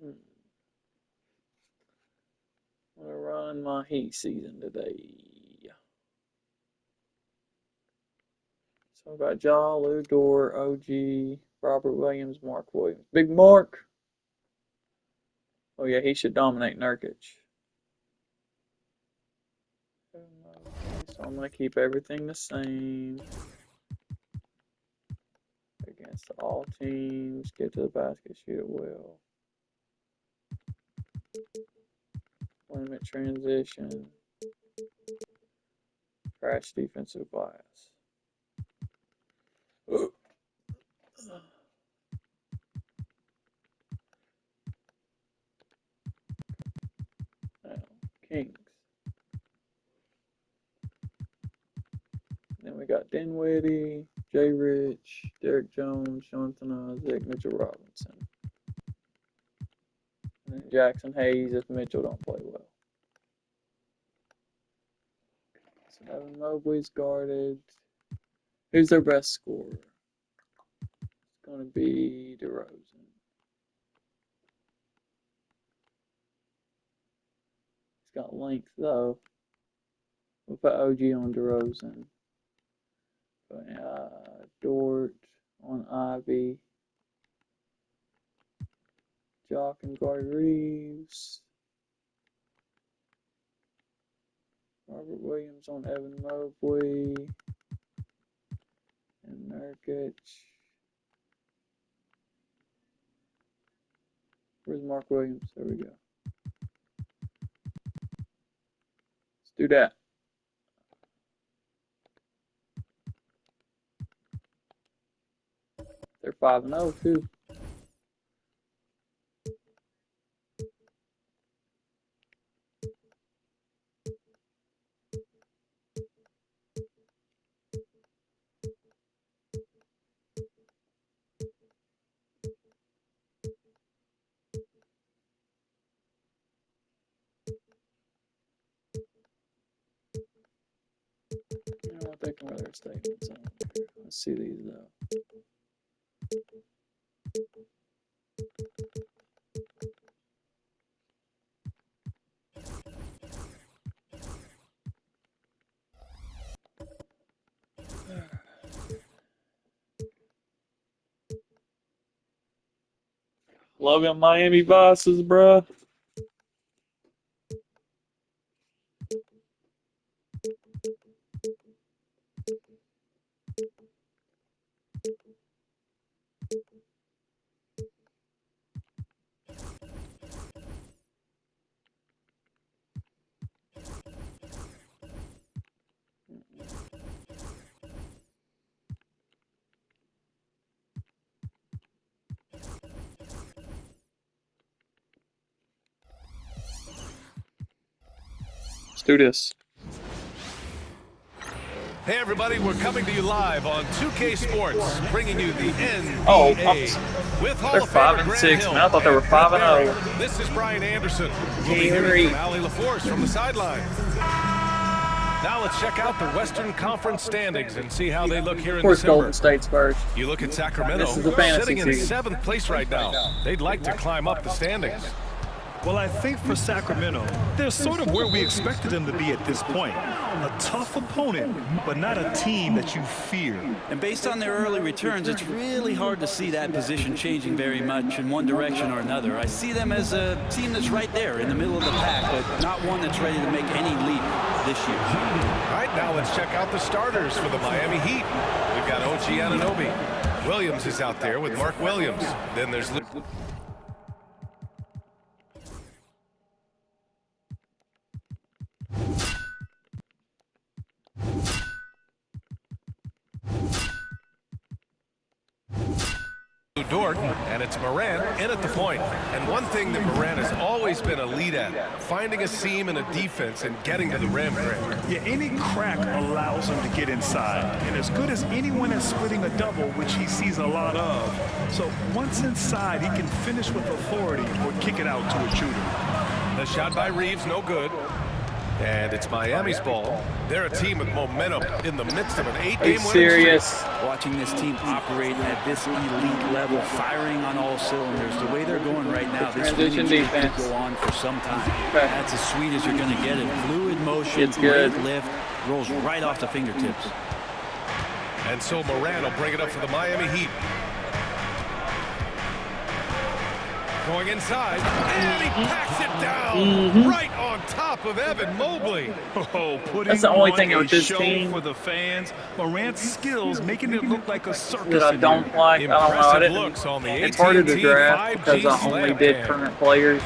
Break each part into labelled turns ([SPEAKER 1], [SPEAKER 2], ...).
[SPEAKER 1] I'm gonna run my Heat season today. So I got Ja, Lou Dort, OG, Robert Williams, Mark Williams. Big Mark! Oh yeah, he should dominate Nurkic. So I'm gonna keep everything the same. Against all teams, get to the basket, shoot it well. Limit transition. Crash defensive bias. Now, Kings. Then we got Dinwiddie, Jay Rich, Derek Jones, Jonathan Isaac, Mitchell Robinson. And then Jackson Hayes if Mitchell don't play well. So Evan Mobley's guarded. Who's their best scorer? It's going to be DeRozan. He's got length though. We'll put OG on DeRozan. Dort on Ivy. Jock and guard Reeves. Robert Williams on Evan Mobley. And Nurkic. Where's Mark Williams? There we go. Let's do that. They're 5-0 too. You know what? They can wear their statements on there. Let's see these though. Love them Miami Vices, bruh. Let's do this.
[SPEAKER 2] Hey everybody, we're coming to you live on 2K Sports, bringing you the NBA with Hall
[SPEAKER 1] They're
[SPEAKER 2] of
[SPEAKER 1] 5
[SPEAKER 2] Famer
[SPEAKER 1] and
[SPEAKER 2] Grant
[SPEAKER 1] 6,
[SPEAKER 2] Hill
[SPEAKER 1] man. I thought they were 5 and 0.
[SPEAKER 2] This is Brian Anderson. We'll be hearing from Allie LaForce from the sideline. Now let's check out the Western Conference standings and see how they look here in
[SPEAKER 1] Of course,
[SPEAKER 2] December.
[SPEAKER 1] Golden State's first.
[SPEAKER 2] You look at Sacramento,
[SPEAKER 1] This is the fantasy
[SPEAKER 2] sitting in
[SPEAKER 1] season.
[SPEAKER 2] 7th place right now. They'd like to climb up the standings.
[SPEAKER 3] Well, I think for Sacramento, they're sort of where we expected them to be at this point. A tough opponent, but not a team that you fear.
[SPEAKER 4] And based on their early returns, it's really hard to see that position changing very much in one direction or another. I see them as a team that's right there in the middle of the pack, but not one that's ready to make any leap this year.
[SPEAKER 2] All right, now let's check out the starters for the Miami Heat. We've got OG Anunoby. Williams is out there with Mark Williams. Then there's Dort, and it's Morant in at the point. And one thing that Morant has always been elite at, finding a seam in a defense and getting to the rim, Grant.
[SPEAKER 3] Yeah, any crack allows him to get inside. And as good as anyone at splitting a double, which he sees a lot of. So once inside, he can finish with authority or kick it out to a shooter.
[SPEAKER 2] The shot by Reeves, no good. And it's Miami's ball. They're a team with momentum in the midst of an
[SPEAKER 1] Are you
[SPEAKER 2] 8-game winning
[SPEAKER 1] serious?
[SPEAKER 2] streak.
[SPEAKER 4] Watching this team operate at this elite level, firing on all cylinders, the way they're going right now, this
[SPEAKER 1] Transition
[SPEAKER 4] winning streak
[SPEAKER 1] defense.
[SPEAKER 4] could go on for some time.
[SPEAKER 1] Okay.
[SPEAKER 4] That's as sweet as you're going to get it. Fluid motion,
[SPEAKER 1] It's good.
[SPEAKER 4] great lift, rolls right off the fingertips.
[SPEAKER 2] And so Moran will bring it up for the Miami Heat. Going inside, and he packs it down right on top of Evan Mobley.
[SPEAKER 3] Oh, putting
[SPEAKER 1] That's the only
[SPEAKER 3] on
[SPEAKER 1] thing
[SPEAKER 3] a
[SPEAKER 1] with this
[SPEAKER 3] show
[SPEAKER 1] team
[SPEAKER 3] for the fans. Morant's skills making it look like a circus.
[SPEAKER 1] that I
[SPEAKER 3] in
[SPEAKER 1] don't
[SPEAKER 3] here.
[SPEAKER 1] like. I don't know. I
[SPEAKER 2] Impressive
[SPEAKER 1] didn't.
[SPEAKER 2] looks on the
[SPEAKER 1] It's harder to
[SPEAKER 2] AT&T
[SPEAKER 1] draft
[SPEAKER 2] 5G
[SPEAKER 1] because I only
[SPEAKER 2] slam
[SPEAKER 1] did
[SPEAKER 2] cam.
[SPEAKER 1] current players.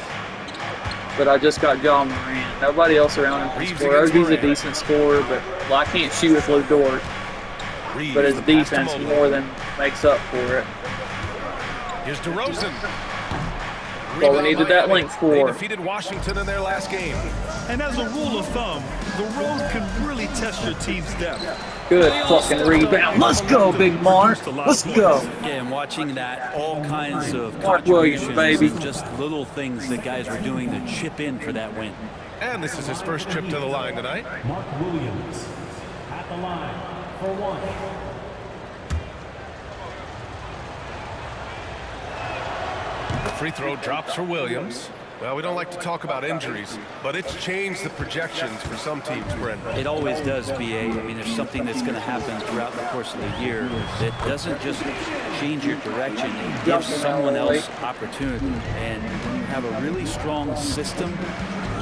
[SPEAKER 1] But I just got John Moran. Nobody else around him can
[SPEAKER 2] Reeves
[SPEAKER 1] score.
[SPEAKER 2] against
[SPEAKER 1] OG's a
[SPEAKER 2] Moran.
[SPEAKER 1] decent scorer, but well, I can't shoot with Lou Dort.
[SPEAKER 2] Reeves,
[SPEAKER 1] But his
[SPEAKER 2] the pass to
[SPEAKER 1] defense
[SPEAKER 2] Mobley.
[SPEAKER 1] more than makes up for it.
[SPEAKER 2] Here's DeRozan.
[SPEAKER 1] Well, we
[SPEAKER 2] Rebound
[SPEAKER 1] needed that
[SPEAKER 2] Miami.
[SPEAKER 1] length
[SPEAKER 2] They
[SPEAKER 1] for.
[SPEAKER 2] defeated Washington in their last game.
[SPEAKER 3] And as a rule of thumb, the road can really test your team's depth.
[SPEAKER 1] Good fucking rebound. Let's go, Big Mark. Let's go.
[SPEAKER 4] Yeah, and watching that, all kinds of
[SPEAKER 1] Mark Williams,
[SPEAKER 4] contributions,
[SPEAKER 1] baby.
[SPEAKER 4] just little things that guys were doing to chip in for that win.
[SPEAKER 2] And this is his first trip to the line tonight.
[SPEAKER 5] Mark Williams at the line for one.
[SPEAKER 2] The free throw drops for Williams. Well, we don't like to talk about injuries, but it's changed the projections for some teams, Brent.
[SPEAKER 4] It always does, BA. I mean, there's something that's going to happen throughout the course of the year that doesn't just change your direction. It gives someone else opportunity. And when you have a really strong system,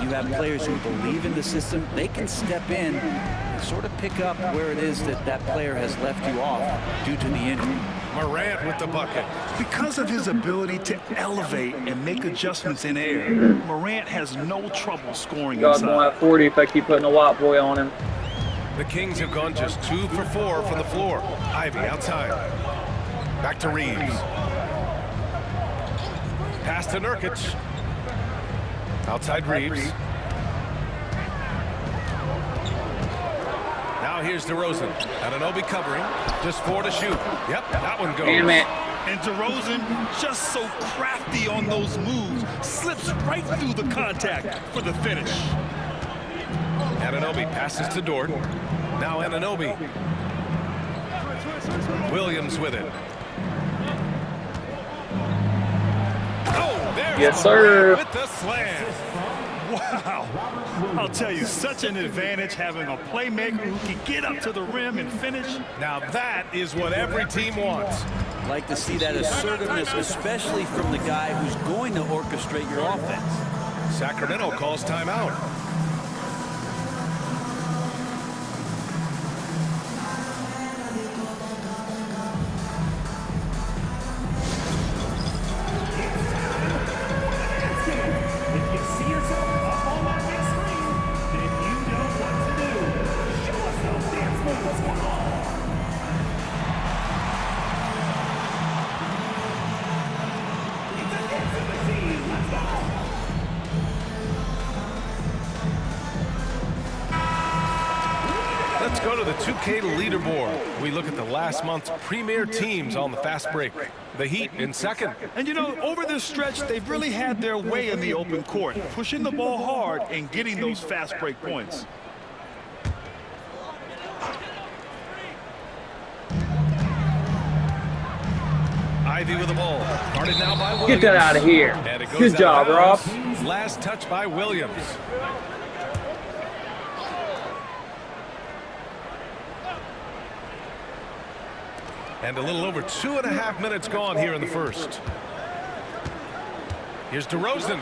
[SPEAKER 4] you have players who believe in the system, they can step in and sort of pick up where it is that that player has left you off due to the injury.
[SPEAKER 2] Morant with the bucket.
[SPEAKER 3] Because of his ability to elevate and make adjustments in air, Morant has no trouble scoring
[SPEAKER 1] God won't
[SPEAKER 3] inside.
[SPEAKER 1] have 40 if I keep putting a white boy on him.
[SPEAKER 2] The Kings have gone just 2 for 4 from the floor. Ivy outside. Back to Reeves. Pass to Nurkic. Outside Reeves. Now here's DeRozan. Anunoby covering. Just 4 to shoot. Yep, that one goes.
[SPEAKER 1] Damn it.
[SPEAKER 3] And DeRozan, just so crafty on those moves, slips right through the contact for the finish.
[SPEAKER 2] Anunoby passes to Dort. Now Anunoby. Williams with it. Oh, there's
[SPEAKER 1] Yes, sir.
[SPEAKER 2] Morant with the slam.
[SPEAKER 3] Wow. I'll tell you, such an advantage having a playmaker who can get up to the rim and finish.
[SPEAKER 2] Now that is what every team wants.
[SPEAKER 4] Like to see that assertiveness, especially from the guy who's going to orchestrate your offense.
[SPEAKER 2] Sacramento calls timeout.
[SPEAKER 5] If you see yourself up on that big screen, then you know what to do. Show us those dance moves. Come on. It's a dance of the team. Let's go.
[SPEAKER 2] Let's go to the 2K leaderboard. We look at the last month's premier teams on the fast break. The Heat in second.
[SPEAKER 3] And you know, over this stretch, they've really had their way in the open court, pushing the ball hard and getting those fast break points.
[SPEAKER 2] Ivy with the ball. Guarded now by Williams.
[SPEAKER 1] Get that out of here.
[SPEAKER 2] And it goes
[SPEAKER 1] Good
[SPEAKER 2] out
[SPEAKER 1] job,
[SPEAKER 2] of
[SPEAKER 1] Rob.
[SPEAKER 2] bounds. Last touch by Williams. And a little over 2.5 minutes gone here in the first. Here's DeRozan.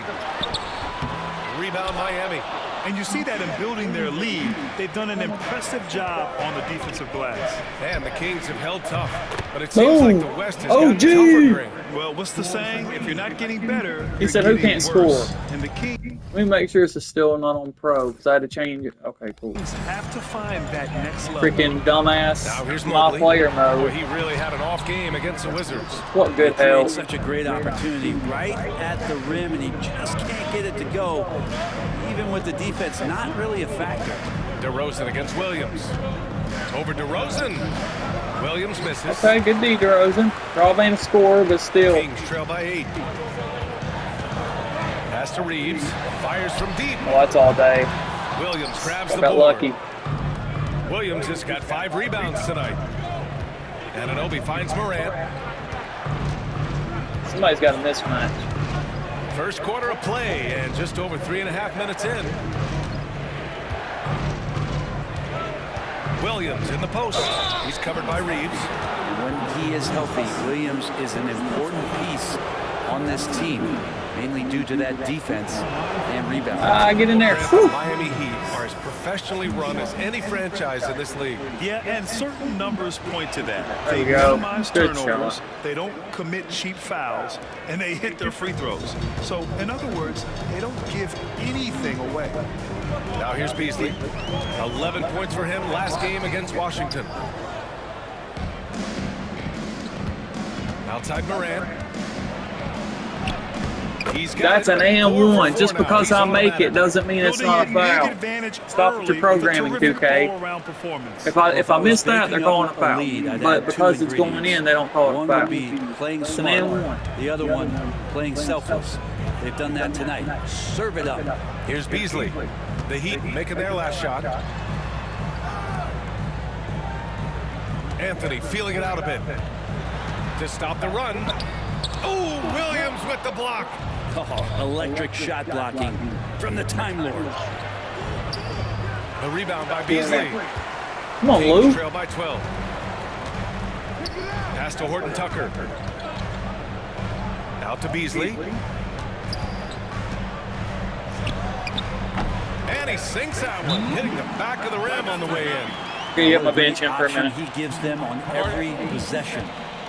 [SPEAKER 2] Rebound Miami.
[SPEAKER 3] And you see that in building their lead, they've done an impressive job on the defensive glass.
[SPEAKER 2] And the Kings have held tough. But it seems like the West has gotten
[SPEAKER 1] OG.
[SPEAKER 2] tougher, Greg.
[SPEAKER 3] Well, what's the saying? If you're not getting better,
[SPEAKER 1] He
[SPEAKER 3] you're
[SPEAKER 1] said, "Who
[SPEAKER 3] getting
[SPEAKER 1] can't
[SPEAKER 3] worse."
[SPEAKER 1] score?
[SPEAKER 3] And the Kings
[SPEAKER 1] Let me make sure it's still not on pro because I had to change it. Okay, cool.
[SPEAKER 3] have to find that next level.
[SPEAKER 1] Freaking dumbass.
[SPEAKER 2] Now here's
[SPEAKER 1] My
[SPEAKER 2] Mobley.
[SPEAKER 1] player
[SPEAKER 2] Boy,
[SPEAKER 1] mode.
[SPEAKER 2] he really had an off game against the Wizards.
[SPEAKER 1] What good
[SPEAKER 4] He
[SPEAKER 1] hell.
[SPEAKER 4] creates such a great opportunity right at the rim, and he just can't get it to go. Even with the defense not really a factor.
[SPEAKER 2] DeRozan against Williams. Over DeRozan. Williams misses.
[SPEAKER 1] Okay, good D, DeRozan. Rob ain't a scorer, but still.
[SPEAKER 2] Kings trail by 8. Pass to Reeves. Fires from deep.
[SPEAKER 1] Well, that's all day.
[SPEAKER 2] Williams grabs the
[SPEAKER 1] Got
[SPEAKER 2] board.
[SPEAKER 1] lucky.
[SPEAKER 2] Williams has got 5 rebounds tonight. Anunoby finds Morant.
[SPEAKER 1] Somebody's got a mismatch.
[SPEAKER 2] First quarter of play and just over 3.5 minutes in. Williams in the post. He's covered by Reeves.
[SPEAKER 4] When he is healthy, Williams is an important piece on this team, mainly due to that defense and rebound.
[SPEAKER 1] Get in there.
[SPEAKER 2] The
[SPEAKER 1] Whew.
[SPEAKER 2] Miami Heat are as professionally run as any franchise in this league.
[SPEAKER 3] Yeah, and certain numbers point to that.
[SPEAKER 1] There
[SPEAKER 3] They
[SPEAKER 1] you go.
[SPEAKER 3] minimize
[SPEAKER 1] Good
[SPEAKER 3] turnovers,
[SPEAKER 1] shot.
[SPEAKER 3] they don't commit cheap fouls, and they hit their free throws. So, in other words, they don't give anything away.
[SPEAKER 2] Now here's Beasley. 11 points for him last game against Washington. Outside Morant. He's got
[SPEAKER 1] That's an and
[SPEAKER 2] 4 for
[SPEAKER 1] one.
[SPEAKER 2] 4
[SPEAKER 1] Just
[SPEAKER 2] now.
[SPEAKER 1] because
[SPEAKER 2] He's
[SPEAKER 1] I
[SPEAKER 2] on
[SPEAKER 1] make
[SPEAKER 2] the
[SPEAKER 1] it doesn't mean it's not a
[SPEAKER 3] Building
[SPEAKER 1] foul.
[SPEAKER 3] advantage
[SPEAKER 1] Stop with your
[SPEAKER 3] early
[SPEAKER 1] programming,
[SPEAKER 3] with a terrific
[SPEAKER 1] 2K.
[SPEAKER 3] all-around performance.
[SPEAKER 1] If I miss that, they're calling a foul.
[SPEAKER 4] Lead, I'd
[SPEAKER 1] But
[SPEAKER 4] add
[SPEAKER 1] because
[SPEAKER 4] two
[SPEAKER 1] it's going
[SPEAKER 4] ingredients.
[SPEAKER 1] in, they don't call it a
[SPEAKER 4] One
[SPEAKER 1] foul.
[SPEAKER 4] would be playing
[SPEAKER 1] It's an
[SPEAKER 4] smart.
[SPEAKER 1] and one.
[SPEAKER 4] The other one, playing selfless. They've done that tonight. Serve it up.
[SPEAKER 2] Here's Beasley. The Heat making their last shot. Anthony feeling it out a bit. To stop the run. Oh, Williams with the block.
[SPEAKER 4] Oh, electric shot blocking from the Time Lord.
[SPEAKER 2] The rebound by Beasley.
[SPEAKER 1] Come on,
[SPEAKER 2] Kings
[SPEAKER 1] Lou.
[SPEAKER 2] trail by 12. Pass to Horton Tucker. Out to Beasley. And he sinks that one, hitting the back of the rim on the way in.
[SPEAKER 1] Can you get my bench in for a
[SPEAKER 4] Option
[SPEAKER 1] minute?
[SPEAKER 4] he gives them on every possession.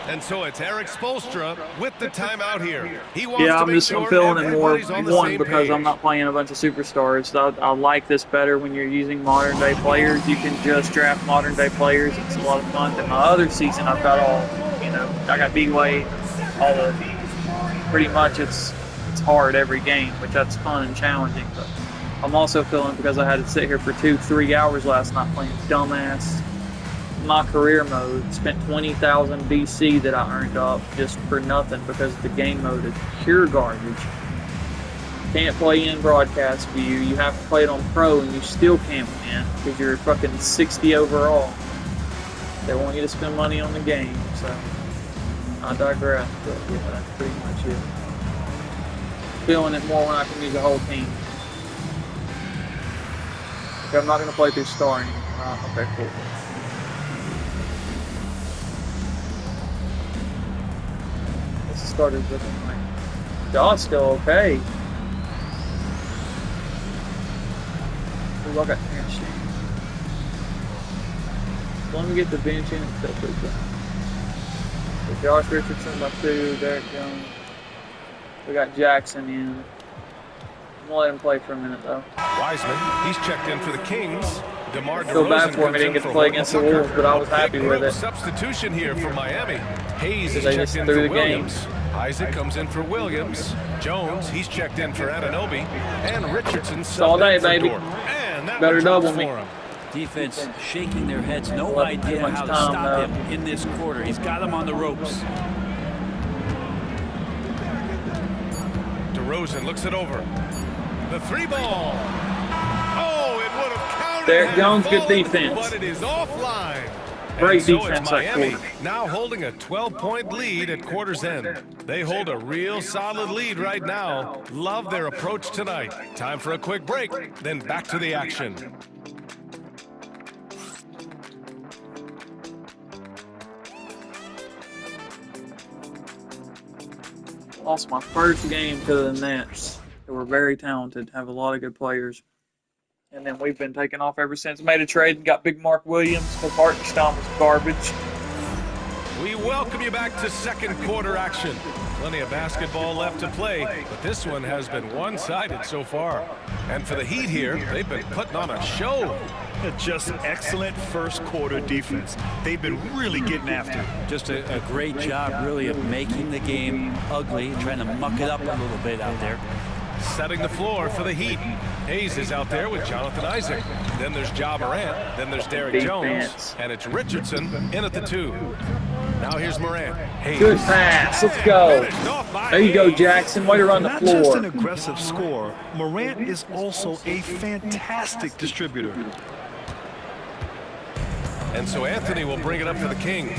[SPEAKER 2] And so it's Eric Spoelstra with the timeout here. He wants
[SPEAKER 1] Yeah,
[SPEAKER 2] to
[SPEAKER 1] I'm
[SPEAKER 2] make
[SPEAKER 1] just
[SPEAKER 2] sure
[SPEAKER 1] feeling it more
[SPEAKER 2] everybody's on the
[SPEAKER 1] one
[SPEAKER 2] same
[SPEAKER 1] because I'm
[SPEAKER 2] page.
[SPEAKER 1] not playing a bunch of superstars. I like this better when you're using modern day players. You can just draft modern day players. It's a lot of fun. Than my other season, I've got all, I got B-Way, all the, pretty much it's hard every game, which that's fun and challenging. But I'm also feeling because I had to sit here for 2-3 hours last night playing dumbass my career mode, spent 20,000 BC that I earned up just for nothing because the game mode is pure garbage. Can't play in broadcast view. You have to play it on pro and you still can't win because you're fucking 60 overall. They want you to spend money on the game, so I digress, but yeah, that's pretty much it. Feeling it more when I can use a whole team. Okay, I'm not going to play through star anymore. Okay, cool. Starters looking like John's still okay. Ooh, I got Terrence Shannon. Let me get the bench in and still pretty good. So Josh Richardson by 2, Derek Jones. We got Jackson in. I'm gonna let him play for a minute though.
[SPEAKER 2] Wiseman, he's checked in for the Kings. DeMar
[SPEAKER 1] Feel bad
[SPEAKER 2] DeRozan
[SPEAKER 1] for him, he
[SPEAKER 2] comes
[SPEAKER 1] didn't
[SPEAKER 2] in
[SPEAKER 1] get to
[SPEAKER 2] for
[SPEAKER 1] play
[SPEAKER 2] Horton
[SPEAKER 1] against the
[SPEAKER 2] Tucker.
[SPEAKER 1] Wolves, but I was happy
[SPEAKER 2] Big
[SPEAKER 1] with
[SPEAKER 2] group
[SPEAKER 1] it.
[SPEAKER 2] Substitution here for Miami. Hayes is
[SPEAKER 1] They
[SPEAKER 2] checked
[SPEAKER 1] just
[SPEAKER 2] in
[SPEAKER 1] threw
[SPEAKER 2] for
[SPEAKER 1] the game.
[SPEAKER 2] Williams. Isaac comes in for Williams. Jones, he's checked in for Anunoby. And Richardson
[SPEAKER 1] all
[SPEAKER 2] subbed
[SPEAKER 1] day,
[SPEAKER 2] in for
[SPEAKER 1] baby.
[SPEAKER 2] Dort. And that
[SPEAKER 1] Better
[SPEAKER 2] one drops
[SPEAKER 1] double me.
[SPEAKER 2] for him.
[SPEAKER 4] Defense shaking their heads. No
[SPEAKER 1] Left too
[SPEAKER 4] idea
[SPEAKER 1] much
[SPEAKER 4] how to
[SPEAKER 1] time,
[SPEAKER 4] stop
[SPEAKER 1] though.
[SPEAKER 4] him in this quarter. He's got him on the ropes.
[SPEAKER 2] DeRozan looks it over. The 3-ball. Oh, it would have counted.
[SPEAKER 1] Derek
[SPEAKER 2] had it
[SPEAKER 1] Jones, good
[SPEAKER 2] fallen,
[SPEAKER 1] defense.
[SPEAKER 2] But it is offline.
[SPEAKER 1] Great
[SPEAKER 2] And so
[SPEAKER 1] defense
[SPEAKER 2] it's
[SPEAKER 1] that
[SPEAKER 2] Miami
[SPEAKER 1] quarter.
[SPEAKER 2] now holding a 12-point lead at quarter's end. They hold a real solid lead right now. Love their approach tonight. Time for a quick break, then back to the action.
[SPEAKER 1] Lost my first game to the Nets. They were very talented, have a lot of good players. And then we've been taking off ever since. Made a trade and got Big Mark Williams because Hartenstein was garbage.
[SPEAKER 2] We welcome you back to second quarter action. Plenty of basketball left to play, but this one has been one-sided so far. And for the Heat here, they've been putting on a show.
[SPEAKER 3] Just excellent first quarter defense. They've been really getting after it.
[SPEAKER 4] Just a great job, really, of making the game ugly, trying to muck it up a little bit out there.
[SPEAKER 2] Setting the floor for the Heat. Hayes is out there with Jonathan Isaac. Then there's Ja Morant. Then there's Derek
[SPEAKER 1] Defense.
[SPEAKER 2] Jones. And it's Richardson in at the 2. Now here's Morant.
[SPEAKER 1] Good pass. Let's go.
[SPEAKER 2] Finished off by
[SPEAKER 1] There you go,
[SPEAKER 2] Hayes.
[SPEAKER 1] Jackson. Way to run the
[SPEAKER 3] Not just an
[SPEAKER 1] floor.
[SPEAKER 3] aggressive scorer, Morant is also a fantastic distributor.
[SPEAKER 2] And so Anthony will bring it up for the Kings.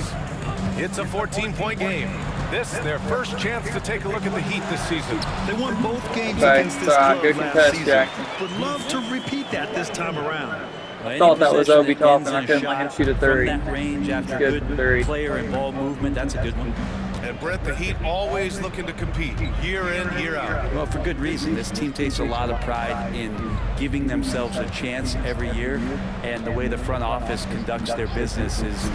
[SPEAKER 2] It's a 14-point game. This, their first chance to take a look at the Heat this season.
[SPEAKER 3] They won both games
[SPEAKER 1] Okay,
[SPEAKER 3] against this
[SPEAKER 1] sorry,
[SPEAKER 3] club
[SPEAKER 1] good
[SPEAKER 3] last
[SPEAKER 1] pass,
[SPEAKER 3] season.
[SPEAKER 1] Jackson.
[SPEAKER 3] Would love to repeat that this time around.
[SPEAKER 4] Well,
[SPEAKER 1] Thought that was
[SPEAKER 4] any
[SPEAKER 1] Obi
[SPEAKER 4] possession that
[SPEAKER 1] talking. I
[SPEAKER 4] ends in
[SPEAKER 1] couldn't let him
[SPEAKER 4] shot
[SPEAKER 1] shoot a three.
[SPEAKER 4] From that range after
[SPEAKER 1] Good
[SPEAKER 4] good
[SPEAKER 1] three.
[SPEAKER 4] player and ball movement, that's a good one.
[SPEAKER 2] And Brett, the Heat always looking to compete year in, year out.
[SPEAKER 4] Well, for good reason. This team takes a lot of pride in giving themselves a chance every year, and the way the front office conducts their business is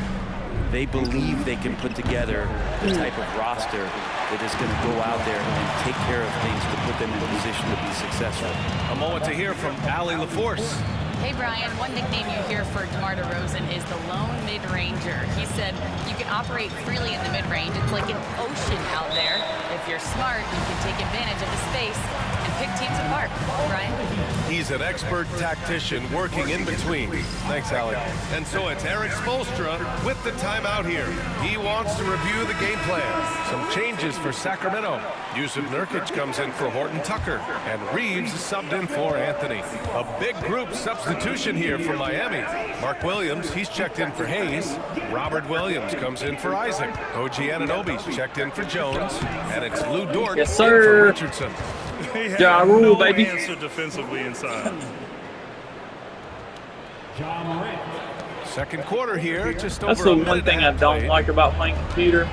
[SPEAKER 4] they believe they can put together the type of roster that is going to go out there and take care of things to put them in a position to be successful.
[SPEAKER 2] A moment to hear from Allie LaForce.
[SPEAKER 6] Hey, Brian, one nickname you hear for DeMar DeRozan is the lone mid-ranger. He said you can operate freely in the mid-range. It's like an ocean out there. If you're smart, you can take advantage of the space and pick teams apart. Brian?
[SPEAKER 2] He's an expert tactician working in between. Thanks, Allie. And so it's Eric Spoelstra with the timeout here. He wants to review the game plan. Some changes for Sacramento. Yusuf Nurkic comes in for Horton Tucker, and Reeves is subbed in for Anthony. A big group substitution here for Miami. Mark Williams, he's checked in for Hayes. Robert Williams comes in for Isaac. OG Anunoby's checked in for Jones. And it's Lou Dort
[SPEAKER 1] Yes,
[SPEAKER 2] in
[SPEAKER 1] sir.
[SPEAKER 2] for Richardson.
[SPEAKER 3] He had
[SPEAKER 1] Ja Rule,
[SPEAKER 3] no
[SPEAKER 1] baby.
[SPEAKER 3] answer defensively inside.
[SPEAKER 5] John Morant.
[SPEAKER 2] Second quarter here, just
[SPEAKER 1] That's
[SPEAKER 2] over
[SPEAKER 1] the
[SPEAKER 2] a
[SPEAKER 1] one
[SPEAKER 2] minute
[SPEAKER 1] thing
[SPEAKER 2] and a
[SPEAKER 1] I
[SPEAKER 2] half
[SPEAKER 1] don't
[SPEAKER 2] played.
[SPEAKER 1] like about playing computer.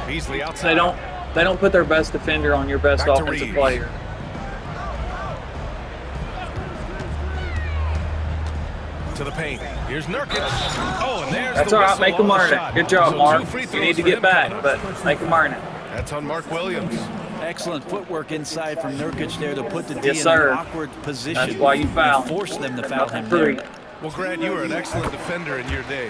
[SPEAKER 2] Beasley outside.
[SPEAKER 1] They don't put their best defender on your best
[SPEAKER 2] Back to
[SPEAKER 1] offensive
[SPEAKER 2] Reeves.
[SPEAKER 1] player.
[SPEAKER 2] To the paint. Here's Nurkic. Oh, and there's
[SPEAKER 1] That's
[SPEAKER 2] the
[SPEAKER 1] all right.
[SPEAKER 2] whistle
[SPEAKER 1] Make them
[SPEAKER 2] on the
[SPEAKER 1] earn
[SPEAKER 2] shot.
[SPEAKER 1] it. Good job,
[SPEAKER 2] So
[SPEAKER 1] Mark.
[SPEAKER 2] 2 free
[SPEAKER 1] You
[SPEAKER 2] throws
[SPEAKER 1] need to
[SPEAKER 2] for
[SPEAKER 1] get
[SPEAKER 2] him
[SPEAKER 1] back,
[SPEAKER 2] coming
[SPEAKER 1] but
[SPEAKER 2] up.
[SPEAKER 1] make them earn it.
[SPEAKER 2] That's on Mark Williams.
[SPEAKER 4] Excellent footwork inside from Nurkic there to put the D
[SPEAKER 1] Yes,
[SPEAKER 4] in
[SPEAKER 1] sir.
[SPEAKER 4] an awkward position.
[SPEAKER 1] That's why you foul.
[SPEAKER 4] And force them to foul him
[SPEAKER 1] Free.
[SPEAKER 4] there.
[SPEAKER 2] Well, Grant, you were an excellent defender in your day.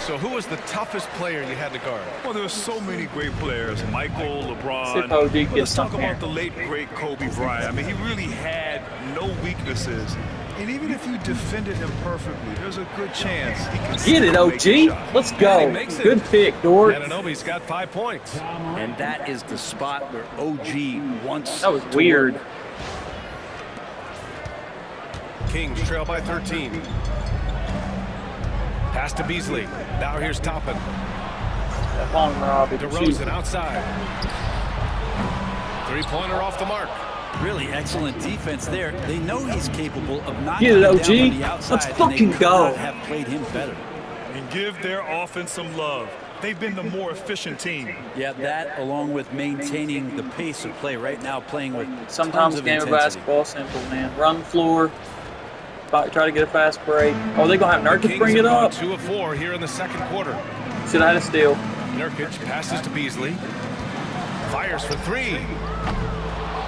[SPEAKER 2] So who was the toughest player you had to guard?
[SPEAKER 3] Well, there's so many great players. Michael,
[SPEAKER 1] See if
[SPEAKER 3] LeBron.
[SPEAKER 1] OG
[SPEAKER 3] Well,
[SPEAKER 1] gets
[SPEAKER 3] let's talk
[SPEAKER 1] something here.
[SPEAKER 3] about the late, great Kobe Bryant. I mean, he really had no weaknesses. And even if you defended him perfectly, there's a good chance he can
[SPEAKER 1] Get it,
[SPEAKER 3] still make a
[SPEAKER 1] OG.
[SPEAKER 3] shot.
[SPEAKER 1] Let's
[SPEAKER 2] he
[SPEAKER 1] go.
[SPEAKER 2] makes it.
[SPEAKER 1] Good pick, Dort.
[SPEAKER 2] Anunoby's got 5 points.
[SPEAKER 4] And that is the spot where OG wants
[SPEAKER 1] That was
[SPEAKER 4] to
[SPEAKER 1] weird.
[SPEAKER 4] work.
[SPEAKER 2] Kings trail by 13. Pass to Beasley. Now here's Toppin.
[SPEAKER 1] Long Robbie.
[SPEAKER 2] DeRozan outside. Three-pointer off the mark.
[SPEAKER 4] Really excellent defense there. They know he's capable of knocking
[SPEAKER 1] Get it,
[SPEAKER 4] him
[SPEAKER 1] OG.
[SPEAKER 4] down on the outside.
[SPEAKER 1] Let's
[SPEAKER 4] and
[SPEAKER 1] fucking
[SPEAKER 4] they could
[SPEAKER 1] go.
[SPEAKER 4] not have played him better.
[SPEAKER 3] And give their offense some love. They've been the more efficient team.
[SPEAKER 4] Yeah, that along with maintaining the pace of play right now, playing with
[SPEAKER 1] Sometimes
[SPEAKER 4] tons
[SPEAKER 1] a
[SPEAKER 4] of
[SPEAKER 1] game of
[SPEAKER 4] intensity.
[SPEAKER 1] basketball is simple, man. Run the floor. Try to get a fast break. Oh, they going to have Nurkic
[SPEAKER 2] Kings
[SPEAKER 1] bring it
[SPEAKER 2] have gone
[SPEAKER 1] up.
[SPEAKER 2] 2 of 4 here in the second quarter.
[SPEAKER 1] Should have had a steal.
[SPEAKER 2] Nurkic passes to Beasley. Fires for 3.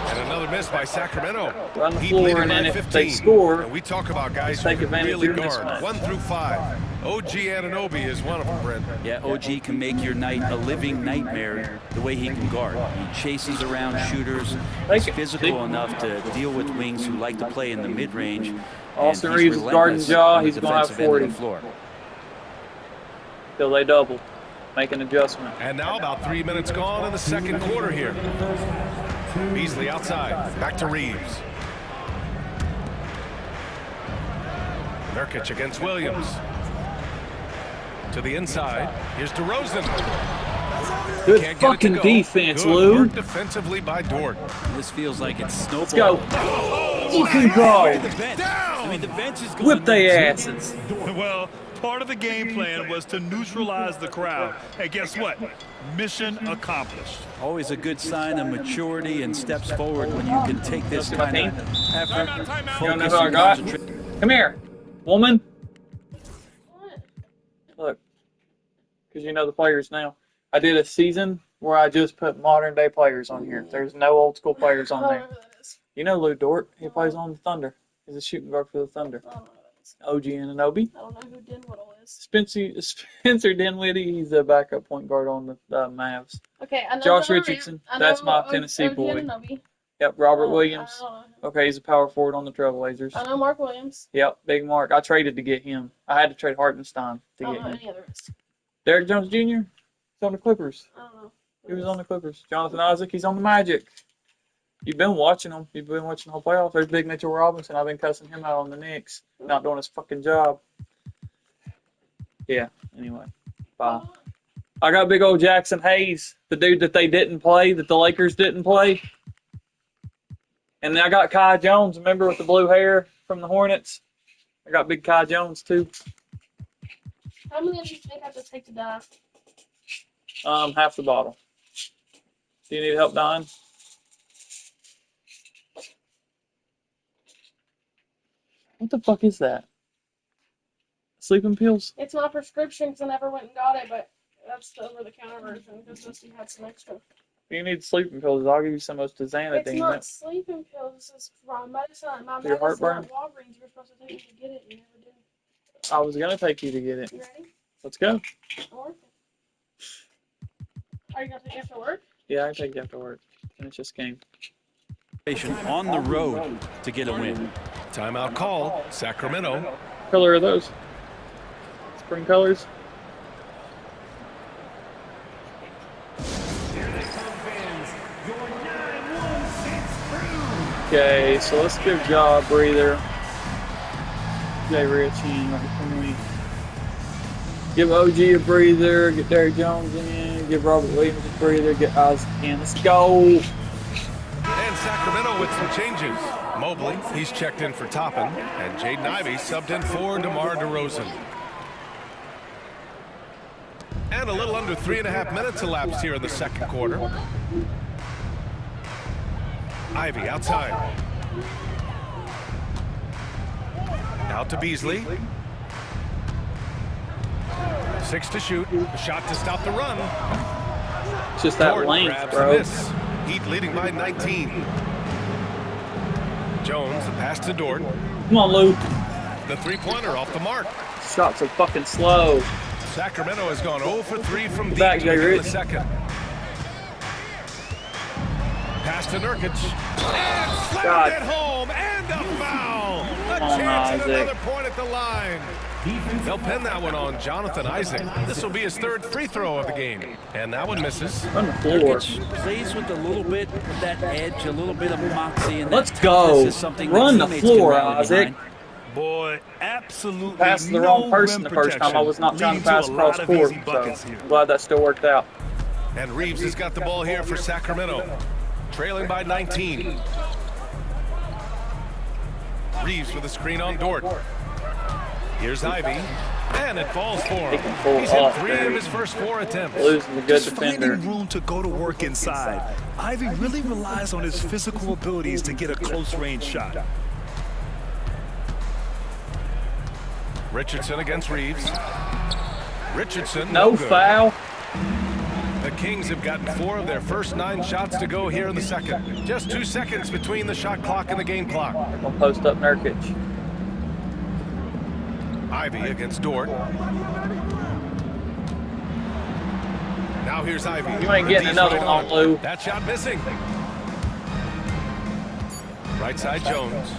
[SPEAKER 2] And another miss by Sacramento.
[SPEAKER 1] Run the
[SPEAKER 2] Heat
[SPEAKER 1] floor,
[SPEAKER 2] lead
[SPEAKER 1] and then
[SPEAKER 2] by
[SPEAKER 1] if
[SPEAKER 2] 15.
[SPEAKER 1] they score,
[SPEAKER 2] And we talk about guys
[SPEAKER 1] take
[SPEAKER 2] who can
[SPEAKER 1] advantage
[SPEAKER 2] really
[SPEAKER 1] of this
[SPEAKER 2] guard.
[SPEAKER 1] match.
[SPEAKER 2] 1 through 5. OG Anunoby is one of them, Brent.
[SPEAKER 4] Yeah, OG can make your night a living nightmare the way he can guard. He chases around shooters. He's physical enough to deal with wings who like to play in the mid-range. and
[SPEAKER 1] Austin
[SPEAKER 4] he's
[SPEAKER 1] Reeves is guarding
[SPEAKER 4] relentless
[SPEAKER 1] Ja.
[SPEAKER 4] on the
[SPEAKER 1] He's gonna have
[SPEAKER 4] defensive end of
[SPEAKER 1] 40.
[SPEAKER 4] the floor.
[SPEAKER 1] Till they double. Make an adjustment.
[SPEAKER 2] And now about 3 minutes gone in the second quarter here. Beasley outside. Back to Reeves. Nurkic against Williams. To the inside. Here's DeRozan.
[SPEAKER 1] Good
[SPEAKER 2] Can't get it to
[SPEAKER 1] fucking
[SPEAKER 2] go.
[SPEAKER 1] defense,
[SPEAKER 2] Good
[SPEAKER 1] Lou.
[SPEAKER 2] work defensively by Dort.
[SPEAKER 4] This feels like it's snowball.
[SPEAKER 1] Let's go. Fucking
[SPEAKER 4] The
[SPEAKER 1] go.
[SPEAKER 4] bench. I mean, the bench is going
[SPEAKER 1] Whip their
[SPEAKER 4] nuts.
[SPEAKER 1] asses.
[SPEAKER 3] Well, part of the game plan was to neutralize the crowd. And guess what? Mission accomplished.
[SPEAKER 4] Always a good sign of maturity and steps forward when you can take this
[SPEAKER 1] Look at my
[SPEAKER 4] kind of effort,
[SPEAKER 1] You don't know
[SPEAKER 4] focus,
[SPEAKER 1] who I
[SPEAKER 4] and
[SPEAKER 1] got?
[SPEAKER 4] concentration.
[SPEAKER 1] Come here, woman. Look, because you know the players now. I did a season where I just put modern day players on here. There's no old school players on there. You know Lou Dort. He plays on the Thunder. He's a shooting guard for the Thunder. OG Anunoby.
[SPEAKER 7] I don't know who Dinwiddle is.
[SPEAKER 1] Spencer Dinwiddie. He's a backup point guard on the Mavs.
[SPEAKER 7] Okay, I know
[SPEAKER 1] Josh
[SPEAKER 7] John
[SPEAKER 1] Richardson,
[SPEAKER 7] Morant. I know
[SPEAKER 1] that's my
[SPEAKER 7] O-
[SPEAKER 1] Tennessee
[SPEAKER 7] OG
[SPEAKER 1] boy.
[SPEAKER 7] Anunoby.
[SPEAKER 1] Yep, Robert
[SPEAKER 7] I
[SPEAKER 1] Williams.
[SPEAKER 7] don't know.
[SPEAKER 1] Okay, he's a power forward on the Trailblazers.
[SPEAKER 7] I know Mark Williams.
[SPEAKER 1] Yep, Big Mark. I traded to get him. I had to trade Hartenstein to
[SPEAKER 7] I don't
[SPEAKER 1] get
[SPEAKER 7] know
[SPEAKER 1] him.
[SPEAKER 7] any others.
[SPEAKER 1] Derrick Jones Jr. He's on the Clippers.
[SPEAKER 7] I don't know.
[SPEAKER 1] He was on the Clippers. Jonathan Isaac, he's on the Magic. You've been watching him. You've been watching the whole playoffs. There's Big Mitchell Robinson. I've been cussing him out on the Knicks. Not doing his fucking job. Yeah, anyway. Bye. I got big old Jackson Hayes, the dude that they didn't play, that the Lakers didn't play. And then I got Kai Jones, remember, with the blue hair from the Hornets? I got big Kai Jones, too.
[SPEAKER 7] How many of you think I have to take to die?
[SPEAKER 1] Half the bottle. Do you need help dying? What the fuck is that? Sleeping pills?
[SPEAKER 7] It's my prescription because I never went and got it, but that's the over-the-counter version because Dusty had some extra.
[SPEAKER 1] If you need sleeping pills, I'll give you some of those Tizanidine.
[SPEAKER 7] It's not sleeping pills. This is my medicine. My
[SPEAKER 1] Your
[SPEAKER 7] medicine
[SPEAKER 1] heartburn?
[SPEAKER 7] at Walgreens. You were supposed to take me to get it. You never did.
[SPEAKER 1] I was going to take you to get it.
[SPEAKER 7] You ready?
[SPEAKER 1] Let's go.
[SPEAKER 7] I'm working. Are you going to take it after work?
[SPEAKER 1] Yeah, I take you after work. Finish this game.
[SPEAKER 4] On the road to get a win.
[SPEAKER 2] Timeout call, Sacramento.
[SPEAKER 1] What color are those? Spring colors?
[SPEAKER 5] Here they come, fans. Your 916 crew.
[SPEAKER 1] Okay, so let's give Ja a breather. Jay Rich in. Give OG a breather. Get Derrick Jones in. Give Robert Williams a breather. Get Isaac in. Let's go.
[SPEAKER 2] And Sacramento with some changes. Mobley, he's checked in for Toppin, and Jaden Ivey subbed in for DeMar DeRozan. And a little under 3.5 minutes elapsed here in the second quarter. Ivey outside. Out to Beasley. 6 to shoot. A shot to stop the run.
[SPEAKER 1] It's just that
[SPEAKER 2] Dort
[SPEAKER 1] length,
[SPEAKER 2] grabs
[SPEAKER 1] bro.
[SPEAKER 2] the miss. Heat leading by 19. Jones, the pass to Dort.
[SPEAKER 1] Come on, Lou.
[SPEAKER 2] The three-pointer off the mark.
[SPEAKER 1] Shots are fucking slow.
[SPEAKER 2] Sacramento has gone 0 for 3 from deep
[SPEAKER 1] Back,
[SPEAKER 2] to
[SPEAKER 1] Jay
[SPEAKER 2] begin
[SPEAKER 1] Rich.
[SPEAKER 2] the second. Pass to Nurkic. And slammed
[SPEAKER 1] God.
[SPEAKER 2] it home. And a foul. A
[SPEAKER 1] Come on,
[SPEAKER 2] chance at
[SPEAKER 1] Isaac.
[SPEAKER 2] another point at the line. They'll pin that one on Jonathan Isaac. This will be his third free throw of the game. And that one misses.
[SPEAKER 1] Run the floor.
[SPEAKER 4] Nurkic plays with a little bit of that edge, a little bit of moxie, and
[SPEAKER 1] Let's
[SPEAKER 4] that
[SPEAKER 1] go.
[SPEAKER 4] toughness is something that
[SPEAKER 1] Run the
[SPEAKER 4] teammates
[SPEAKER 1] floor,
[SPEAKER 4] can rally
[SPEAKER 1] Isaac.
[SPEAKER 4] behind.
[SPEAKER 3] Boy, absolutely
[SPEAKER 1] Passed the
[SPEAKER 3] no
[SPEAKER 1] wrong person
[SPEAKER 3] rim
[SPEAKER 1] the first time. I was not trying to
[SPEAKER 3] protection,
[SPEAKER 1] pass
[SPEAKER 3] leading to a
[SPEAKER 1] across
[SPEAKER 3] lot of
[SPEAKER 1] court,
[SPEAKER 3] easy
[SPEAKER 1] so
[SPEAKER 3] buckets here.
[SPEAKER 1] I'm glad that still worked out.
[SPEAKER 2] And Reeves has got the ball here for Sacramento. Trailing by 19. Reeves with a screen on Dort. Here's Ivy. And it falls for
[SPEAKER 1] He
[SPEAKER 2] him.
[SPEAKER 1] can pull
[SPEAKER 2] He's hit
[SPEAKER 1] up,
[SPEAKER 2] 3 of
[SPEAKER 1] dude.
[SPEAKER 2] his first 4 attempts.
[SPEAKER 1] Losing a good
[SPEAKER 3] Just
[SPEAKER 1] defender.
[SPEAKER 3] finding room to go to work inside. Ivy really relies on his physical abilities to get a close-range shot.
[SPEAKER 2] Richardson against Reeves. Richardson.
[SPEAKER 1] No
[SPEAKER 2] good.
[SPEAKER 1] foul.
[SPEAKER 2] The Kings have gotten 4 of their first 9 shots to go here in the second. Just 2 seconds between the shot clock and the game clock.
[SPEAKER 1] Gonna post up Nurkic.
[SPEAKER 2] Ivy against Dort. Now here's Ivy.
[SPEAKER 1] You ain't getting
[SPEAKER 2] D's
[SPEAKER 1] another
[SPEAKER 2] right
[SPEAKER 1] one, Lou.
[SPEAKER 2] That shot missing. Right side Jones.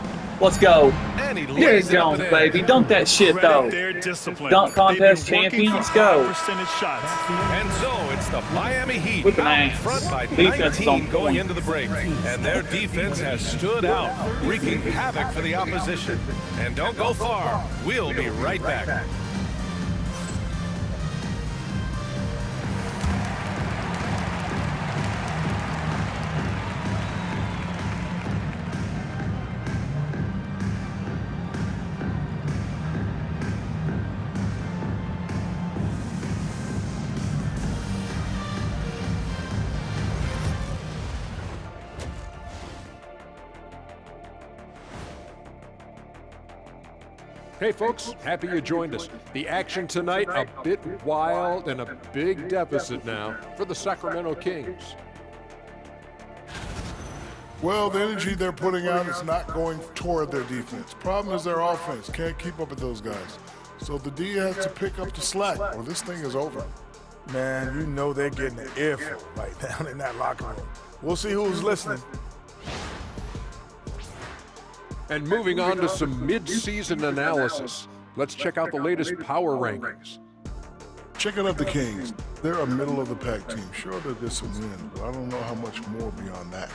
[SPEAKER 1] Let's go.
[SPEAKER 2] And he
[SPEAKER 1] Derrick
[SPEAKER 2] lays it up
[SPEAKER 1] Jones,
[SPEAKER 2] and in.
[SPEAKER 1] baby. Dunk that shit,
[SPEAKER 3] Credit
[SPEAKER 1] though.
[SPEAKER 3] their discipline.
[SPEAKER 1] Dunk contest
[SPEAKER 3] They've been working
[SPEAKER 1] champion,
[SPEAKER 3] for
[SPEAKER 1] let's go.
[SPEAKER 3] high percentage shots.
[SPEAKER 2] And so it's the Miami Heat
[SPEAKER 1] Whipping
[SPEAKER 2] out in
[SPEAKER 1] ass.
[SPEAKER 2] front by
[SPEAKER 1] Defense is
[SPEAKER 2] 19
[SPEAKER 1] on
[SPEAKER 2] going
[SPEAKER 1] point.
[SPEAKER 2] into the break. And their defense has stood out, wreaking havoc for the opposition. And don't go far. We'll be right back.
[SPEAKER 8] Hey folks, happy you joined us. The action tonight, a bit wild and a big deficit now for the Sacramento Kings.
[SPEAKER 9] Well, the energy they're putting out is not going toward their defense. Problem is their offense can't keep up with those guys. So the D has to pick up the slack or this thing is over.
[SPEAKER 10] Man, you know they're getting an earful right down in that locker room. We'll see who's listening.
[SPEAKER 8] And moving on to some mid-season analysis. Let's check out the latest power rankings.
[SPEAKER 9] Checking out the Kings. They're a middle-of-the-pack team. Sure, they'll get some wins, but I don't know how much more beyond that.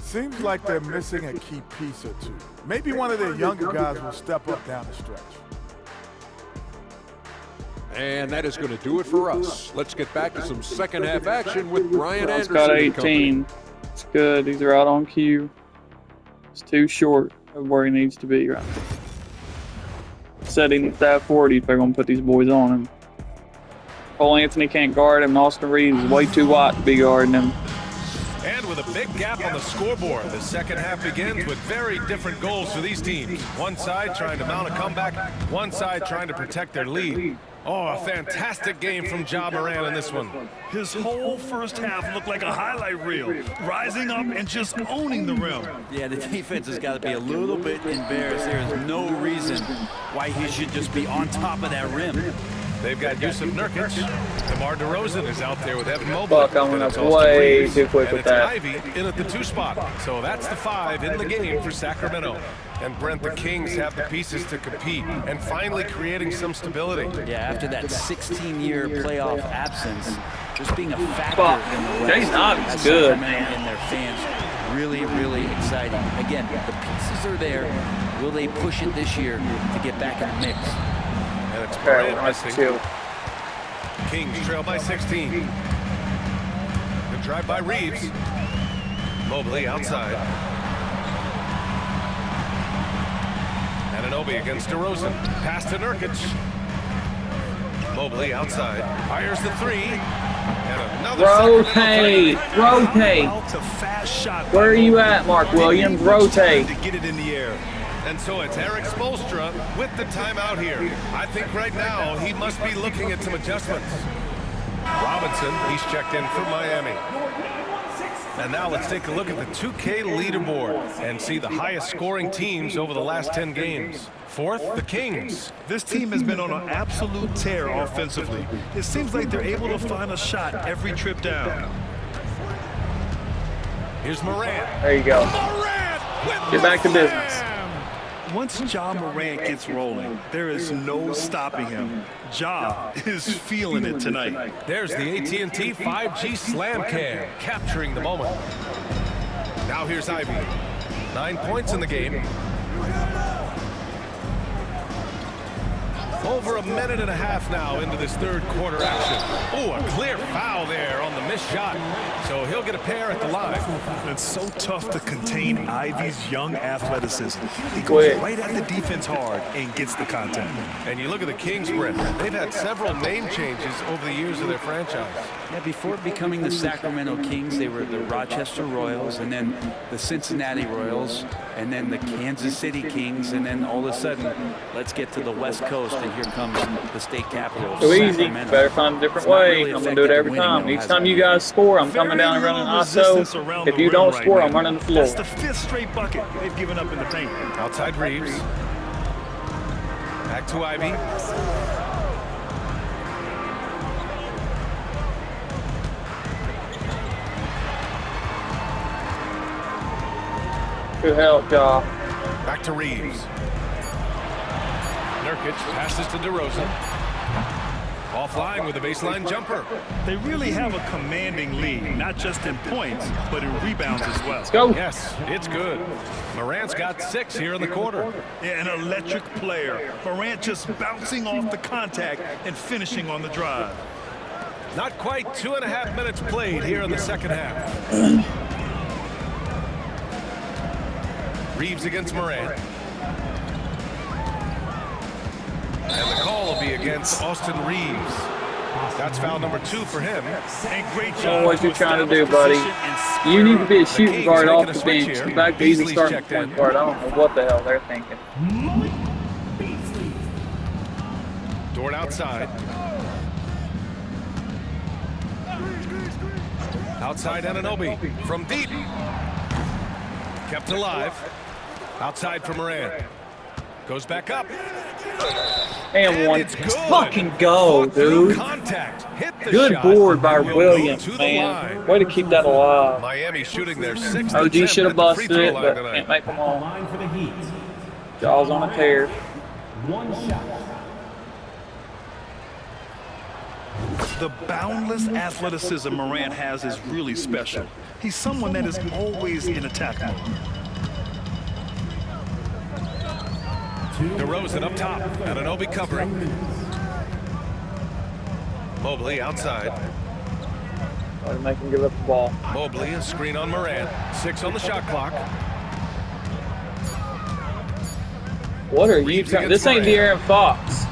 [SPEAKER 10] Seems like they're missing a key piece or two. Maybe one of their younger guys will step up down the stretch.
[SPEAKER 8] And that is going to do it for us. Let's get back to some second half action with Brian
[SPEAKER 1] It's
[SPEAKER 8] Anderson.
[SPEAKER 1] got
[SPEAKER 8] and company.
[SPEAKER 1] 18. It's good. He's right on cue. It's too short of where he needs to be right now. Said he needs to have 40 if they're going to put these boys on him. Cole Anthony can't guard him. Austin Reeves is way too wide to be guarding him.
[SPEAKER 2] And with a big gap on the scoreboard, the second half begins with very different goals for these teams. One side trying to mount a comeback, one side trying to protect their lead. Oh, a fantastic game from Ja Morant in this one.
[SPEAKER 3] His whole first half looked like a highlight reel, rising up and just owning the rim.
[SPEAKER 4] Yeah, the defense has got to be a little bit embarrassed. There is no reason why he should just be on top of that rim.
[SPEAKER 2] They've got Yusuf Nurkic. DeMar DeRozan is out there with Evan Mobley.
[SPEAKER 1] Fuck, I went up way too quick with that.
[SPEAKER 2] Ivy in at the 2 spot. So that's the 5 in the game for Sacramento. And Brent, the Kings have the pieces to compete and finally creating some stability.
[SPEAKER 4] Yeah, after that 16-year playoff absence, just being a factor
[SPEAKER 1] Fuck.
[SPEAKER 4] in the West.
[SPEAKER 1] Jason Ivey's
[SPEAKER 4] has
[SPEAKER 1] good,
[SPEAKER 4] Sacramento
[SPEAKER 1] man.
[SPEAKER 4] and their fans really, really exciting. Again, the pieces are there. Will they push it this year to get back in the mix?
[SPEAKER 2] And it's
[SPEAKER 1] Okay,
[SPEAKER 2] Morant
[SPEAKER 1] nice
[SPEAKER 2] missing.
[SPEAKER 1] chill.
[SPEAKER 2] Kings trail by 16. Good drive by Reeves. Mobley outside. Anunoby against DeRozan. Pass to Nurkic. Mobley outside. Fires the 3. And another
[SPEAKER 1] Rotate. Rotate.
[SPEAKER 3] Out to fast shot.
[SPEAKER 1] Where are you at, Mark Williams? Rotate.
[SPEAKER 3] To get it in the air.
[SPEAKER 2] And so it's Eric Spoelstra with the timeout here. I think right now he must be looking at some adjustments. Robinson, he's checked in for Miami. And now let's take a look at the 2K leaderboard and see the highest scoring teams over the last 10 games. Fourth, the Kings.
[SPEAKER 3] This team has been on an absolute tear offensively. It seems like they're able to find a shot every trip down.
[SPEAKER 2] Here's Morant.
[SPEAKER 1] There you go.
[SPEAKER 2] Morant with
[SPEAKER 1] Get back to
[SPEAKER 2] the
[SPEAKER 1] business.
[SPEAKER 2] slam!
[SPEAKER 3] Once Ja Morant gets rolling, there is no stopping him. Ja is feeling it tonight.
[SPEAKER 2] There's the AT&T 5G Slam Cam, capturing the moment. Now here's Ivy. 9 points in the game. Over a minute and a half now into this third quarter action. Oh, a clear foul there on the missed shot. So he'll get a pair at the line.
[SPEAKER 3] It's so tough to contain Ivy's young athleticism. He
[SPEAKER 1] Quick.
[SPEAKER 3] goes right at the defense hard and gets the contact.
[SPEAKER 2] And you look at the Kings, Brent. They've had several name changes over the years of their franchise.
[SPEAKER 4] Yeah, before becoming the Sacramento Kings, they were the Rochester Royals, and then the Cincinnati Royals, and then the Kansas City Kings, and then all of a sudden, let's get to the West Coast, and here comes the state capital of
[SPEAKER 1] Too easy.
[SPEAKER 4] Sacramento.
[SPEAKER 1] Better find a different
[SPEAKER 4] It's not
[SPEAKER 1] way.
[SPEAKER 4] really
[SPEAKER 1] I'm going to do it every
[SPEAKER 4] effective
[SPEAKER 1] time.
[SPEAKER 4] winning,
[SPEAKER 1] Each
[SPEAKER 4] though,
[SPEAKER 1] time
[SPEAKER 4] has
[SPEAKER 1] you
[SPEAKER 4] it?
[SPEAKER 1] guys score, I'm coming down and running
[SPEAKER 3] Resistance
[SPEAKER 1] ISO.
[SPEAKER 3] around
[SPEAKER 1] If
[SPEAKER 3] the
[SPEAKER 1] you
[SPEAKER 3] rim
[SPEAKER 1] don't
[SPEAKER 3] right
[SPEAKER 1] score,
[SPEAKER 3] now.
[SPEAKER 1] I'm running the floor.
[SPEAKER 3] That's the 5th straight bucket they've given up in the paint.
[SPEAKER 2] Outside Reeves. Back to Ivy.
[SPEAKER 1] Good help, y'all.
[SPEAKER 2] Back to Reeves. Nurkic passes to DeRozan. Offline with a baseline jumper.
[SPEAKER 3] They really have a commanding lead, not just in points, but in rebounds as well.
[SPEAKER 1] Let's go.
[SPEAKER 2] Yes, it's good. Morant's got 6 here in the quarter.
[SPEAKER 3] Yeah, an electric player. Morant just bouncing off the contact and finishing on the drive.
[SPEAKER 2] Not quite 2.5 minutes played here in the second half. Reeves against Morant. And the call will be against Austin Reeves. That's foul number 2 for him.
[SPEAKER 3] And great
[SPEAKER 1] I don't
[SPEAKER 3] job
[SPEAKER 1] know what you're trying to do,
[SPEAKER 3] establish
[SPEAKER 1] buddy.
[SPEAKER 3] position and
[SPEAKER 1] You need to be a
[SPEAKER 2] The
[SPEAKER 1] shooting
[SPEAKER 2] Kings
[SPEAKER 1] guard
[SPEAKER 2] making
[SPEAKER 1] off
[SPEAKER 2] a
[SPEAKER 1] the
[SPEAKER 2] switch
[SPEAKER 1] bench.
[SPEAKER 2] here.
[SPEAKER 1] Get back to even
[SPEAKER 2] Beasley's
[SPEAKER 1] starting
[SPEAKER 2] checked
[SPEAKER 1] point
[SPEAKER 2] in.
[SPEAKER 1] guard. I don't know what the hell they're thinking.
[SPEAKER 2] Dort outside. Outside Anunoby from deep. Kept alive. Outside for Morant. Goes back up.
[SPEAKER 1] And one.
[SPEAKER 2] It's good.
[SPEAKER 1] Fucking go,
[SPEAKER 2] Fought through
[SPEAKER 1] dude.
[SPEAKER 2] Contact. Hit the
[SPEAKER 1] Good
[SPEAKER 2] shot.
[SPEAKER 1] board by
[SPEAKER 2] Will go
[SPEAKER 1] Williams,
[SPEAKER 2] to the
[SPEAKER 1] man.
[SPEAKER 2] line.
[SPEAKER 1] Way to keep that alive.
[SPEAKER 2] Miami shooting their 6th
[SPEAKER 1] OG
[SPEAKER 2] attempt
[SPEAKER 1] should
[SPEAKER 2] at
[SPEAKER 1] have
[SPEAKER 2] the
[SPEAKER 1] busted
[SPEAKER 2] free throw
[SPEAKER 1] it,
[SPEAKER 2] line
[SPEAKER 1] but
[SPEAKER 2] tonight.
[SPEAKER 1] can't make them all.
[SPEAKER 5] Line for the Heat.
[SPEAKER 1] Jaws on a tear.
[SPEAKER 5] One shot.
[SPEAKER 3] The boundless athleticism Morant has is really special. He's someone that is always in attack mode.
[SPEAKER 2] DeRozan up top. Anunoby covering. Mobley outside.
[SPEAKER 1] Try to make him give up the ball.
[SPEAKER 2] Mobley, a screen on Morant. 6 on the shot clock.
[SPEAKER 1] What are you trying? This ain't De'Aaron Fox.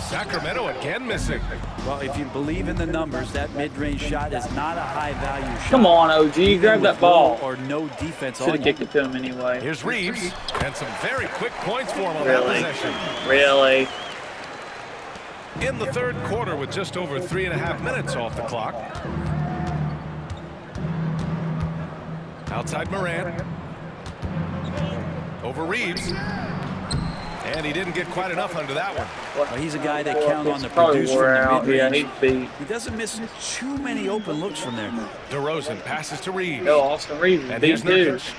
[SPEAKER 2] Sacramento again missing.
[SPEAKER 4] Well, if you believe in the numbers, that mid-range shot is not a high-value shot.
[SPEAKER 1] Come on, OG,
[SPEAKER 4] Even
[SPEAKER 1] grab that
[SPEAKER 4] with
[SPEAKER 1] ball.
[SPEAKER 4] little or no defense
[SPEAKER 1] Should
[SPEAKER 4] on
[SPEAKER 1] have kicked it to him anyway.
[SPEAKER 2] Here's Reeves, and some very quick points for him on
[SPEAKER 1] Really?
[SPEAKER 2] that possession.
[SPEAKER 1] Really?
[SPEAKER 2] In the third quarter with just over 3.5 minutes off the clock. Outside Morant. Over Reeves. And he didn't get quite enough under that one.
[SPEAKER 4] Well, he's a guy that count on the
[SPEAKER 1] Probably
[SPEAKER 4] produce
[SPEAKER 1] wore
[SPEAKER 4] from the
[SPEAKER 1] out. Yeah,
[SPEAKER 4] mid-range.
[SPEAKER 1] he's beat.
[SPEAKER 4] He doesn't miss too many open looks from there.
[SPEAKER 2] DeRozan passes to Reeves.
[SPEAKER 1] Yo, Austin Reeves is
[SPEAKER 2] And
[SPEAKER 1] big
[SPEAKER 2] here's
[SPEAKER 1] dude.
[SPEAKER 2] Nurkic.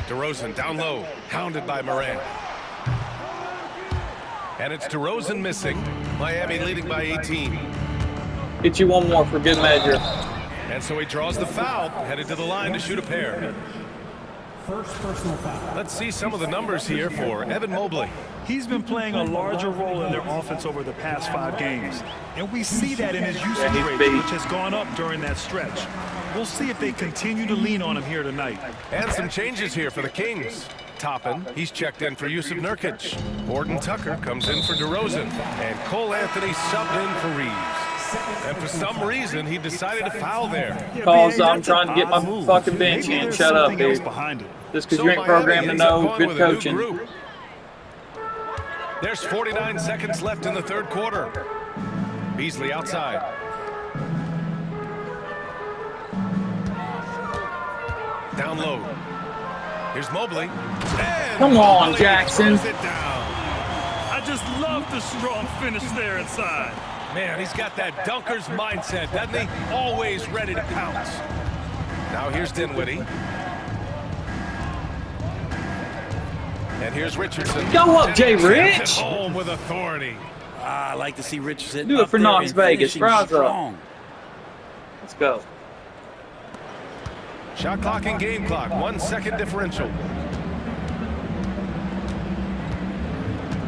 [SPEAKER 2] DeRozan down low, hounded by Morant. And it's DeRozan missing. Miami leading by 18.
[SPEAKER 1] Get you one more for good measure.
[SPEAKER 2] And so he draws the foul, headed to the line to shoot a pair.
[SPEAKER 5] First personal foul.
[SPEAKER 2] Let's see some of the numbers here for Evan Mobley.
[SPEAKER 3] He's been playing a larger role in their offense over the past 5 games. And we see that in his usage
[SPEAKER 1] he's
[SPEAKER 3] rate,
[SPEAKER 1] beat.
[SPEAKER 3] which has gone up during that stretch. We'll see if they continue to lean on him here tonight.
[SPEAKER 2] And some changes here for the Kings. Toppin, he's checked in for Yusuf Nurkic. Gordon Tucker comes in for DeRozan. And Cole Anthony subbed in for Reeves. And for some reason, he decided to foul there.
[SPEAKER 1] Cause I'm trying to get my fucking bench in. Shut up, dude. Just because you ain't programmed to know good coaching.
[SPEAKER 2] There's 49 seconds left in the third quarter. Beasley outside. Down low. Here's Mobley. And
[SPEAKER 1] Come on,
[SPEAKER 2] Mobley
[SPEAKER 1] Jackson.
[SPEAKER 2] throws it down.
[SPEAKER 3] I just love the strong finish there inside.
[SPEAKER 2] Man, he's got that dunker's mindset, doesn't he? Always ready to pounce. Now here's Dinwiddie. And here's Richardson.
[SPEAKER 1] Go up, Jay
[SPEAKER 2] Jams
[SPEAKER 1] Rich.
[SPEAKER 2] it home with authority.
[SPEAKER 4] I like to see Richardson
[SPEAKER 1] Do it
[SPEAKER 4] up
[SPEAKER 1] for
[SPEAKER 4] there
[SPEAKER 1] Knox
[SPEAKER 4] and
[SPEAKER 1] Vegas.
[SPEAKER 4] finishing
[SPEAKER 1] Rise up.
[SPEAKER 4] strong.
[SPEAKER 1] Let's go.
[SPEAKER 2] Shot clock and game clock. 1 second differential.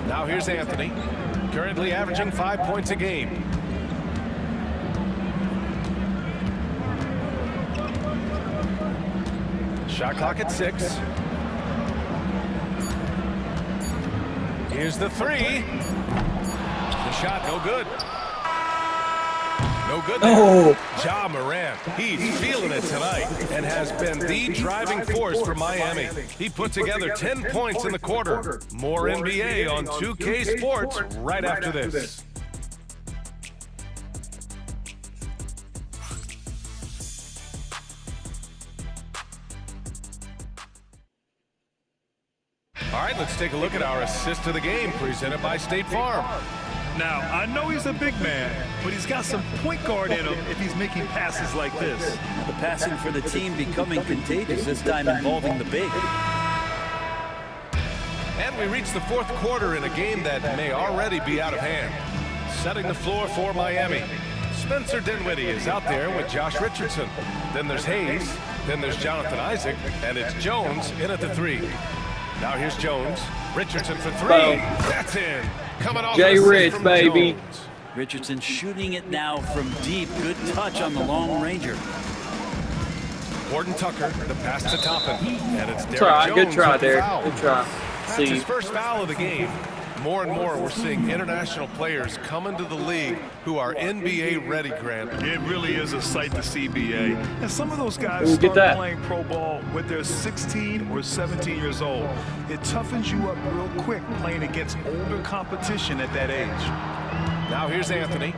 [SPEAKER 2] Now here's Anthony. Currently averaging 5 points a game. Shot clock at 6. Here's the 3. The shot, no good. No good there.
[SPEAKER 1] Oh.
[SPEAKER 2] Ja Morant, he's feeling it tonight and has been the driving force for Miami. He put together 10 points in the quarter. More NBA on 2K Sports right after this. All right, let's take a look at our assist of the game presented by State Farm.
[SPEAKER 3] Now, I know he's a big man, but he's got some point guard in him if he's making passes like this.
[SPEAKER 4] The passing for the team becoming contagious, this time involving the big.
[SPEAKER 2] And we reach the fourth quarter in a game that may already be out of hand. Setting the floor for Miami. Spencer Dinwiddie is out there with Josh Richardson. Then there's Hayes. Then there's Jonathan Isaac. And it's Jones in at the 3. Now here's Jones. Richardson for 3.
[SPEAKER 1] Boom.
[SPEAKER 2] That's in. Coming off
[SPEAKER 1] Jay
[SPEAKER 2] an assist
[SPEAKER 1] Rich,
[SPEAKER 2] from
[SPEAKER 1] baby.
[SPEAKER 2] Jones.
[SPEAKER 4] Richardson shooting it now from deep. Good touch on the long ranger.
[SPEAKER 2] Gordon Tucker, the pass to Toppin. And it's Derek
[SPEAKER 1] Try.
[SPEAKER 2] Jones
[SPEAKER 1] Good try,
[SPEAKER 2] with the
[SPEAKER 1] Derek.
[SPEAKER 2] foul.
[SPEAKER 1] Good try.
[SPEAKER 2] That's
[SPEAKER 1] See.
[SPEAKER 2] his first foul of the game. More and more, we're seeing international players come into the league who are NBA ready, Grant.
[SPEAKER 3] It really is a sight to see, BA. And some of those guys
[SPEAKER 1] Ooh, get
[SPEAKER 3] start
[SPEAKER 1] that.
[SPEAKER 3] playing pro ball when they're 16 or 17 years old. It toughens you up real quick playing against older competition at that age.
[SPEAKER 2] Now here's Anthony.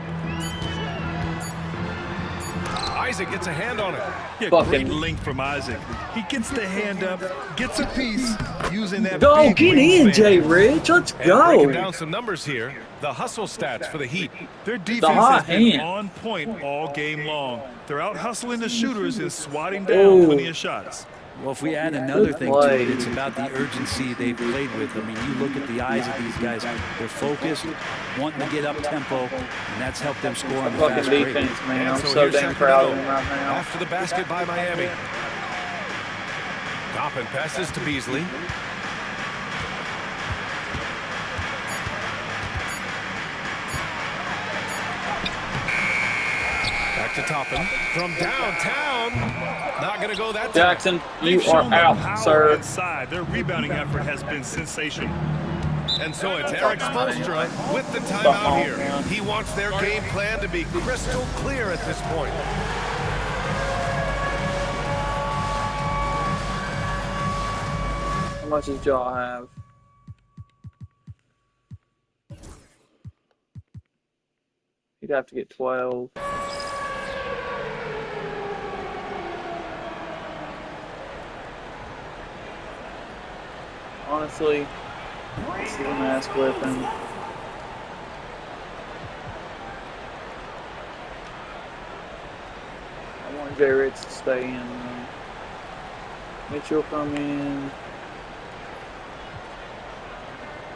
[SPEAKER 2] Isaac gets a hand on it.
[SPEAKER 3] Yeah,
[SPEAKER 1] Fucking-
[SPEAKER 3] great link from Isaac. He gets the hand up, gets a piece, using that
[SPEAKER 1] Go,
[SPEAKER 3] big
[SPEAKER 1] get in,
[SPEAKER 3] wingspan.
[SPEAKER 1] Jay Rich. Let's
[SPEAKER 2] And breaking down
[SPEAKER 1] go.
[SPEAKER 2] some numbers here, the hustle stats for the Heat.
[SPEAKER 3] Their defense
[SPEAKER 1] hot
[SPEAKER 3] has been
[SPEAKER 1] hand.
[SPEAKER 3] on point all game long. They're out hustling the shooters and swatting down
[SPEAKER 1] Ooh.
[SPEAKER 3] plenty of shots.
[SPEAKER 4] Well, if we add another thing to it, it's about the urgency they've played with. I mean, you look at the eyes of these guys. They're focused, wanting to get up tempo, and that's helped them score on the fast break.
[SPEAKER 1] Defense, man. I'm
[SPEAKER 2] And
[SPEAKER 1] so
[SPEAKER 2] here's
[SPEAKER 1] damn proud of
[SPEAKER 2] Sacramento
[SPEAKER 1] him right now.
[SPEAKER 2] after the basket by Miami. Toppin passes to Beasley. Back to Toppin from downtown. Not going to go that time.
[SPEAKER 1] Jackson, you
[SPEAKER 3] They've shown
[SPEAKER 1] are
[SPEAKER 3] them
[SPEAKER 1] out,
[SPEAKER 3] power
[SPEAKER 1] sir.
[SPEAKER 3] inside. Their rebounding effort has been sensational.
[SPEAKER 2] And so it's Eric Spoelstra with the timeout here. He wants their game plan to be crystal clear at this point.
[SPEAKER 1] How much does Jaw have? He'd have to get 12. Honestly, this is a mask weapon. I want Jay Rich to stay in. Mitchell come in.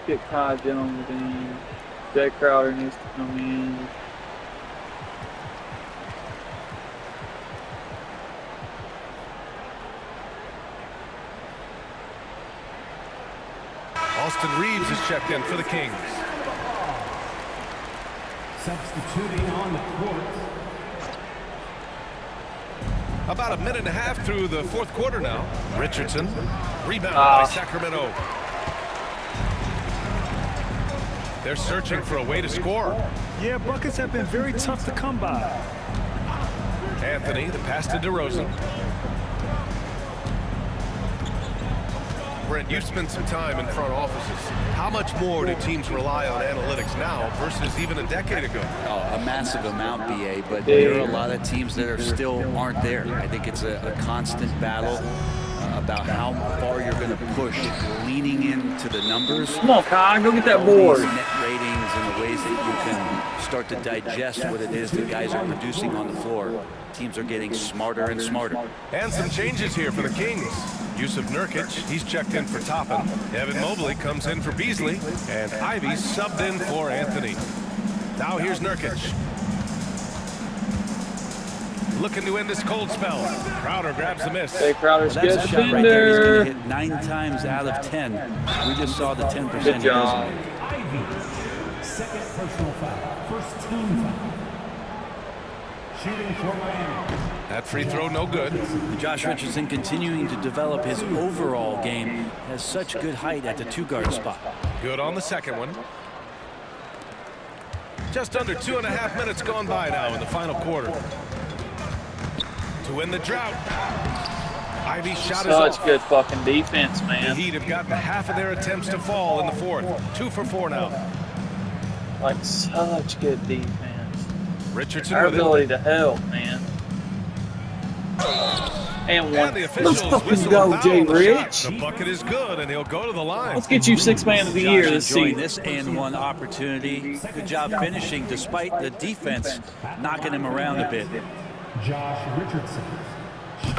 [SPEAKER 1] Get Kai Jones in. Jay Crowder needs to come in.
[SPEAKER 2] Austin Reeves is checked in for the Kings.
[SPEAKER 5] Substituting on the court.
[SPEAKER 2] About a minute and a half through the fourth quarter now. Richardson, rebound by Sacramento. They're searching for a way to score.
[SPEAKER 3] Yeah, buckets have been very tough to come by.
[SPEAKER 2] Anthony, the pass to DeRozan. Brent, you've spent some time in front offices. How much more do teams rely on analytics now versus even a decade ago?
[SPEAKER 4] Oh, a massive amount, BA, but there are a lot of teams that are still aren't there. I think it's a constant battle about how far you're going to push, leaning into the numbers.
[SPEAKER 1] Come on, Kai, go get that
[SPEAKER 4] All
[SPEAKER 1] board.
[SPEAKER 4] these net ratings and the ways that you can start to digest what it is that guys are producing on the floor. Teams are getting smarter and smarter.
[SPEAKER 2] And some changes here for the Kings. Yusuf Nurkic, he's checked in for Toppin. Evan Mobley comes in for Beasley. And Ivy subbed in for Anthony. Now here's Nurkic. Looking to end this cold spell. Crowder grabs the miss.
[SPEAKER 1] Hey, Crowder's
[SPEAKER 4] That's
[SPEAKER 1] good
[SPEAKER 4] a shot right there. He's
[SPEAKER 1] defender.
[SPEAKER 4] going to hit 9 times out of 10. We just saw the 10%
[SPEAKER 1] Good job.
[SPEAKER 5] Ivy. Second personal foul. First team foul. Shooting for Miami.
[SPEAKER 2] That free throw no good.
[SPEAKER 4] Josh Richardson continuing to develop his overall game. Has such good height at the 2-guard spot.
[SPEAKER 2] Good on the second one. Just under 2.5 minutes gone by now in the final quarter. To win the drought. Ivy's shot is off.
[SPEAKER 1] Such good fucking defense,
[SPEAKER 2] The
[SPEAKER 1] man.
[SPEAKER 2] Heat have gotten half of their attempts to fall in the fourth. 2 for 4 now.
[SPEAKER 1] Like, such good defense.
[SPEAKER 2] Richardson
[SPEAKER 1] Our
[SPEAKER 2] with it.
[SPEAKER 1] ability to help, man. And one.
[SPEAKER 2] And the
[SPEAKER 1] Let's
[SPEAKER 2] officials
[SPEAKER 1] fucking
[SPEAKER 2] whistle
[SPEAKER 1] go,
[SPEAKER 2] a foul
[SPEAKER 1] Jay
[SPEAKER 2] on the
[SPEAKER 1] Rich.
[SPEAKER 2] shot. The bucket is good, and he'll go to the line.
[SPEAKER 1] Let's get you 6th man of the year
[SPEAKER 4] Josh
[SPEAKER 1] this
[SPEAKER 4] enjoying
[SPEAKER 1] season.
[SPEAKER 4] this and one opportunity. Good job finishing despite the defense knocking him around a bit.
[SPEAKER 5] Josh Richardson.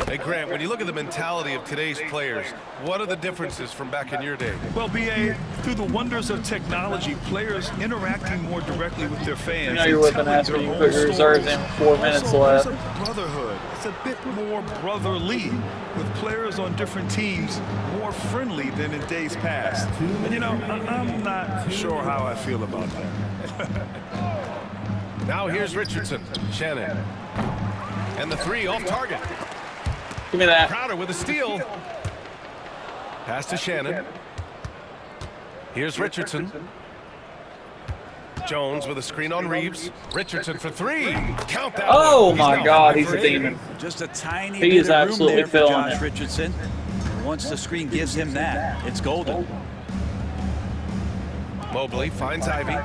[SPEAKER 2] Hey, Grant, when you look at the mentality of today's players, what are the differences from back in your day?
[SPEAKER 3] Well, BA, through the wonders of technology, players interacting more directly with their fans.
[SPEAKER 1] You know you're
[SPEAKER 3] and
[SPEAKER 1] whipping
[SPEAKER 3] telling
[SPEAKER 1] ass when
[SPEAKER 3] their
[SPEAKER 1] you
[SPEAKER 3] own
[SPEAKER 1] put your reserves
[SPEAKER 3] stories.
[SPEAKER 1] in with 4 minutes
[SPEAKER 3] Also,
[SPEAKER 1] left.
[SPEAKER 3] there's a brotherhood. It's a bit more brotherly, with players on different teams more friendly than in days past. And, you know, I'm not sure how I feel about that.
[SPEAKER 2] Now here's Richardson. Shannon. And the 3 off target.
[SPEAKER 1] Give me that.
[SPEAKER 2] Crowder with a steal. Pass to Shannon. Here's Richardson. Jones with a screen on Reeves. Richardson for 3. Count that.
[SPEAKER 1] Oh
[SPEAKER 2] one.
[SPEAKER 1] my
[SPEAKER 2] now
[SPEAKER 1] God,
[SPEAKER 2] 5
[SPEAKER 1] he's
[SPEAKER 2] for
[SPEAKER 1] a
[SPEAKER 2] 8.
[SPEAKER 1] demon.
[SPEAKER 4] Just a tiny
[SPEAKER 1] He
[SPEAKER 4] bit
[SPEAKER 1] is
[SPEAKER 4] of room
[SPEAKER 1] absolutely
[SPEAKER 4] there for
[SPEAKER 1] feeling
[SPEAKER 4] Josh
[SPEAKER 1] it.
[SPEAKER 4] Richardson. Once the screen gives him that, it's golden.
[SPEAKER 2] Mobley finds Ivy.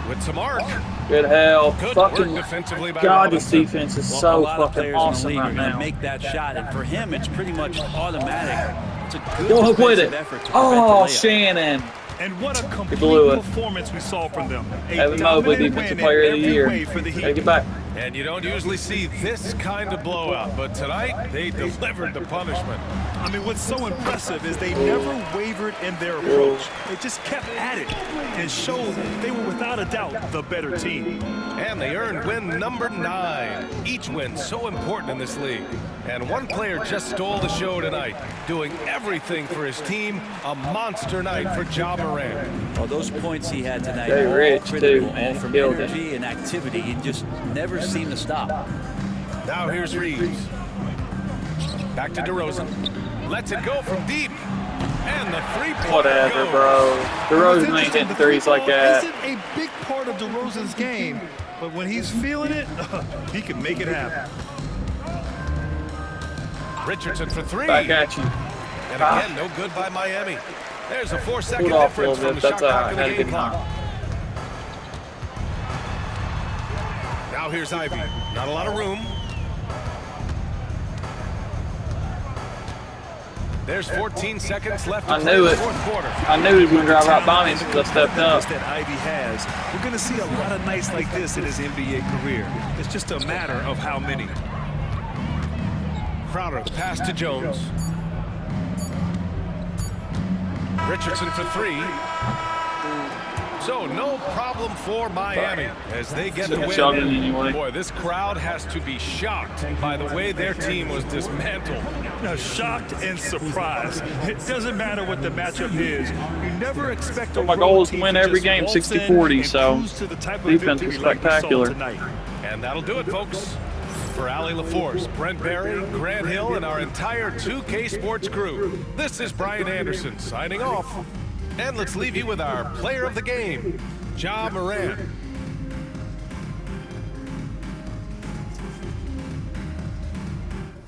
[SPEAKER 2] With some arc.
[SPEAKER 1] Good help.
[SPEAKER 2] Good work
[SPEAKER 1] Fucking
[SPEAKER 2] defensively by
[SPEAKER 1] God, this
[SPEAKER 2] Robinson.
[SPEAKER 1] defense is
[SPEAKER 4] Well, a
[SPEAKER 1] so
[SPEAKER 4] lot of
[SPEAKER 1] fucking
[SPEAKER 4] players in the
[SPEAKER 1] awesome
[SPEAKER 4] league
[SPEAKER 1] right
[SPEAKER 4] are going to
[SPEAKER 1] now.
[SPEAKER 4] make that shot, and for him, it's pretty much automatic. It's a good
[SPEAKER 1] Go with
[SPEAKER 4] defensive
[SPEAKER 1] it.
[SPEAKER 4] effort to prevent
[SPEAKER 1] Oh,
[SPEAKER 4] the layup.
[SPEAKER 1] Shannon.
[SPEAKER 3] And what a
[SPEAKER 1] blew
[SPEAKER 3] complete
[SPEAKER 1] it.
[SPEAKER 3] performance we saw from them. A
[SPEAKER 1] Evan Mobley,
[SPEAKER 3] dominant
[SPEAKER 1] Defensive
[SPEAKER 3] win
[SPEAKER 1] Player
[SPEAKER 3] in
[SPEAKER 1] of the
[SPEAKER 3] every
[SPEAKER 1] Year.
[SPEAKER 3] way for the Heat.
[SPEAKER 1] Gotta get back.
[SPEAKER 2] And you don't usually see this kind of blowout, but tonight they delivered the punishment.
[SPEAKER 3] I mean, what's so impressive is they never wavered in their approach. They just kept at it and showed they were without a doubt the better team.
[SPEAKER 2] And they earned win number 9. Each win so important in this league. And one player just stole the show tonight, doing everything for his team. A monster night for Ja Morant.
[SPEAKER 4] Well, those points he had tonight
[SPEAKER 1] Jay
[SPEAKER 4] are
[SPEAKER 1] Rich,
[SPEAKER 4] critical,
[SPEAKER 1] too, man.
[SPEAKER 4] from
[SPEAKER 1] Killed it.
[SPEAKER 4] energy and activity. He just never seemed to stop.
[SPEAKER 2] Now here's Reeves. Back to DeRozan. Lets it go from deep. And the three-pointer
[SPEAKER 1] Whatever,
[SPEAKER 2] goes.
[SPEAKER 1] bro. DeRozan ain't hitting threes like that.
[SPEAKER 3] Isn't a big part of DeRozan's game, but when he's feeling it, he can make it happen.
[SPEAKER 2] Richardson for 3.
[SPEAKER 1] Back at you.
[SPEAKER 2] And again, no good by Miami. There's a 4-second
[SPEAKER 1] Pulled off a
[SPEAKER 2] difference
[SPEAKER 1] little
[SPEAKER 2] from the
[SPEAKER 1] bit.
[SPEAKER 2] shot
[SPEAKER 1] That's
[SPEAKER 2] clock to the
[SPEAKER 1] had a
[SPEAKER 2] game
[SPEAKER 1] good
[SPEAKER 2] clock.
[SPEAKER 1] knock.
[SPEAKER 2] Now here's Ivy. Not a lot of room. There's 14 seconds left to
[SPEAKER 1] I
[SPEAKER 2] play
[SPEAKER 1] knew
[SPEAKER 2] in the
[SPEAKER 1] it.
[SPEAKER 2] fourth quarter.
[SPEAKER 1] I knew he was going to drive right by me because I stepped up.
[SPEAKER 3] That Ivy has. We're going to see a lot of nights like this in his NBA career. It's just a matter of how many.
[SPEAKER 2] Crowder, the pass to Jones. Richardson for 3. So no problem for Miami as they get the
[SPEAKER 1] Shot it
[SPEAKER 2] win.
[SPEAKER 1] anyway.
[SPEAKER 2] Boy, this crowd has to be shocked by the way their team was dismantled.
[SPEAKER 3] Now, shocked and surprised. It doesn't matter what the matchup is. You never expect a
[SPEAKER 1] my
[SPEAKER 3] road
[SPEAKER 1] goal is to
[SPEAKER 3] team
[SPEAKER 1] win
[SPEAKER 3] just
[SPEAKER 1] every game
[SPEAKER 3] waltz in
[SPEAKER 1] 60-40,
[SPEAKER 3] and
[SPEAKER 1] so
[SPEAKER 3] cruise to the type of
[SPEAKER 1] defense
[SPEAKER 3] victory
[SPEAKER 1] was
[SPEAKER 3] like we saw
[SPEAKER 1] spectacular.
[SPEAKER 3] tonight.
[SPEAKER 2] And that'll do it, folks. For Ali LaForce, Brent Barry, Grant Hill, and our entire 2K Sports crew, this is Brian Anderson signing off. And let's leave you with our player of the game, Ja Morant.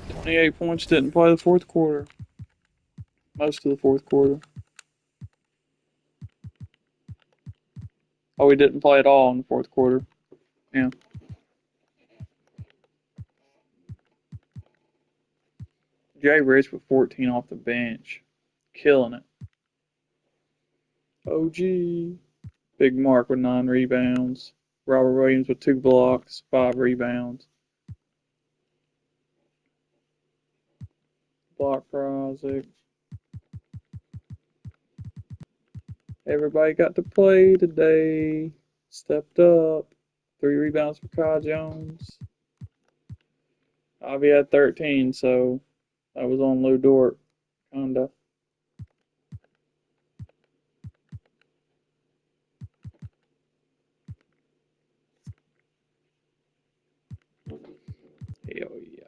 [SPEAKER 1] "28 points, didn't play the fourth quarter. Most of the fourth quarter. Oh, he didn't play at all in the fourth quarter. Yeah. Jay Rich with 14 off the bench. Killing it. OG. Big Mark with 9 rebounds. Robert Williams with 2 blocks, 5 rebounds. Block project. Everybody got to play today. Stepped up. 3 rebounds for Kai Jones. Ivy had 13, so that was on Lou Dort, kinda. Hell yeah.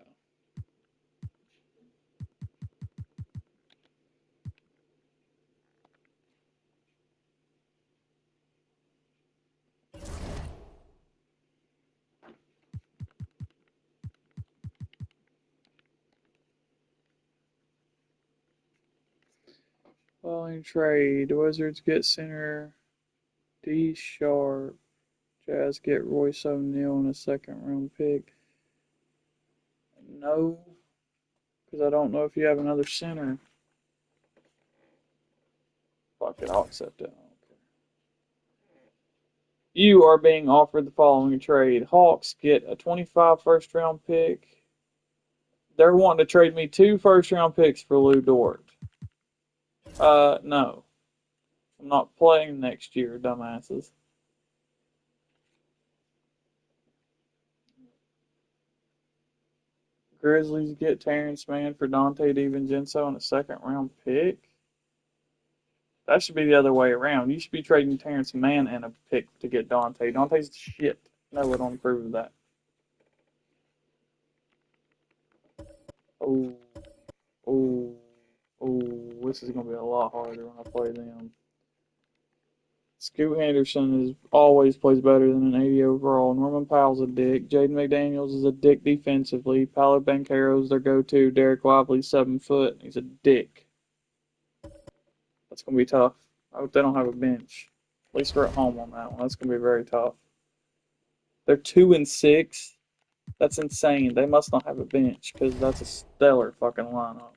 [SPEAKER 1] Following trade, Wizards get center D Sharp. Jazz get Royce O'Neal and a 2nd round pick. No, because I don't know if you have another center. Fuck it, I'll accept it. You are being offered the following trade. Hawks get a 25 first round pick. They're wanting to trade me 2 first round picks for Lou Dort. No. I'm not playing next year, dumbasses. Grizzlies get Terrence Mann for Dante DiVincenzo and a 2nd round pick. That should be the other way around. You should be trading Terrence Mann and a pick to get Dante. Dante's shit. No one don't approve of that. Oh. Oh. Oh. This is going to be a lot harder when I play them. Scoot Henderson always plays better than an 80 overall. Norman Powell's a dick. Jaden McDaniels is a dick defensively. Paolo Banchero's their go-to. Derek Lively's 7 foot. He's a dick. That's going to be tough. I hope they don't have a bench. At least we're at home on that one. That's going to be very tough. They're 2-6. That's insane. They must not have a bench because that's a stellar fucking lineup.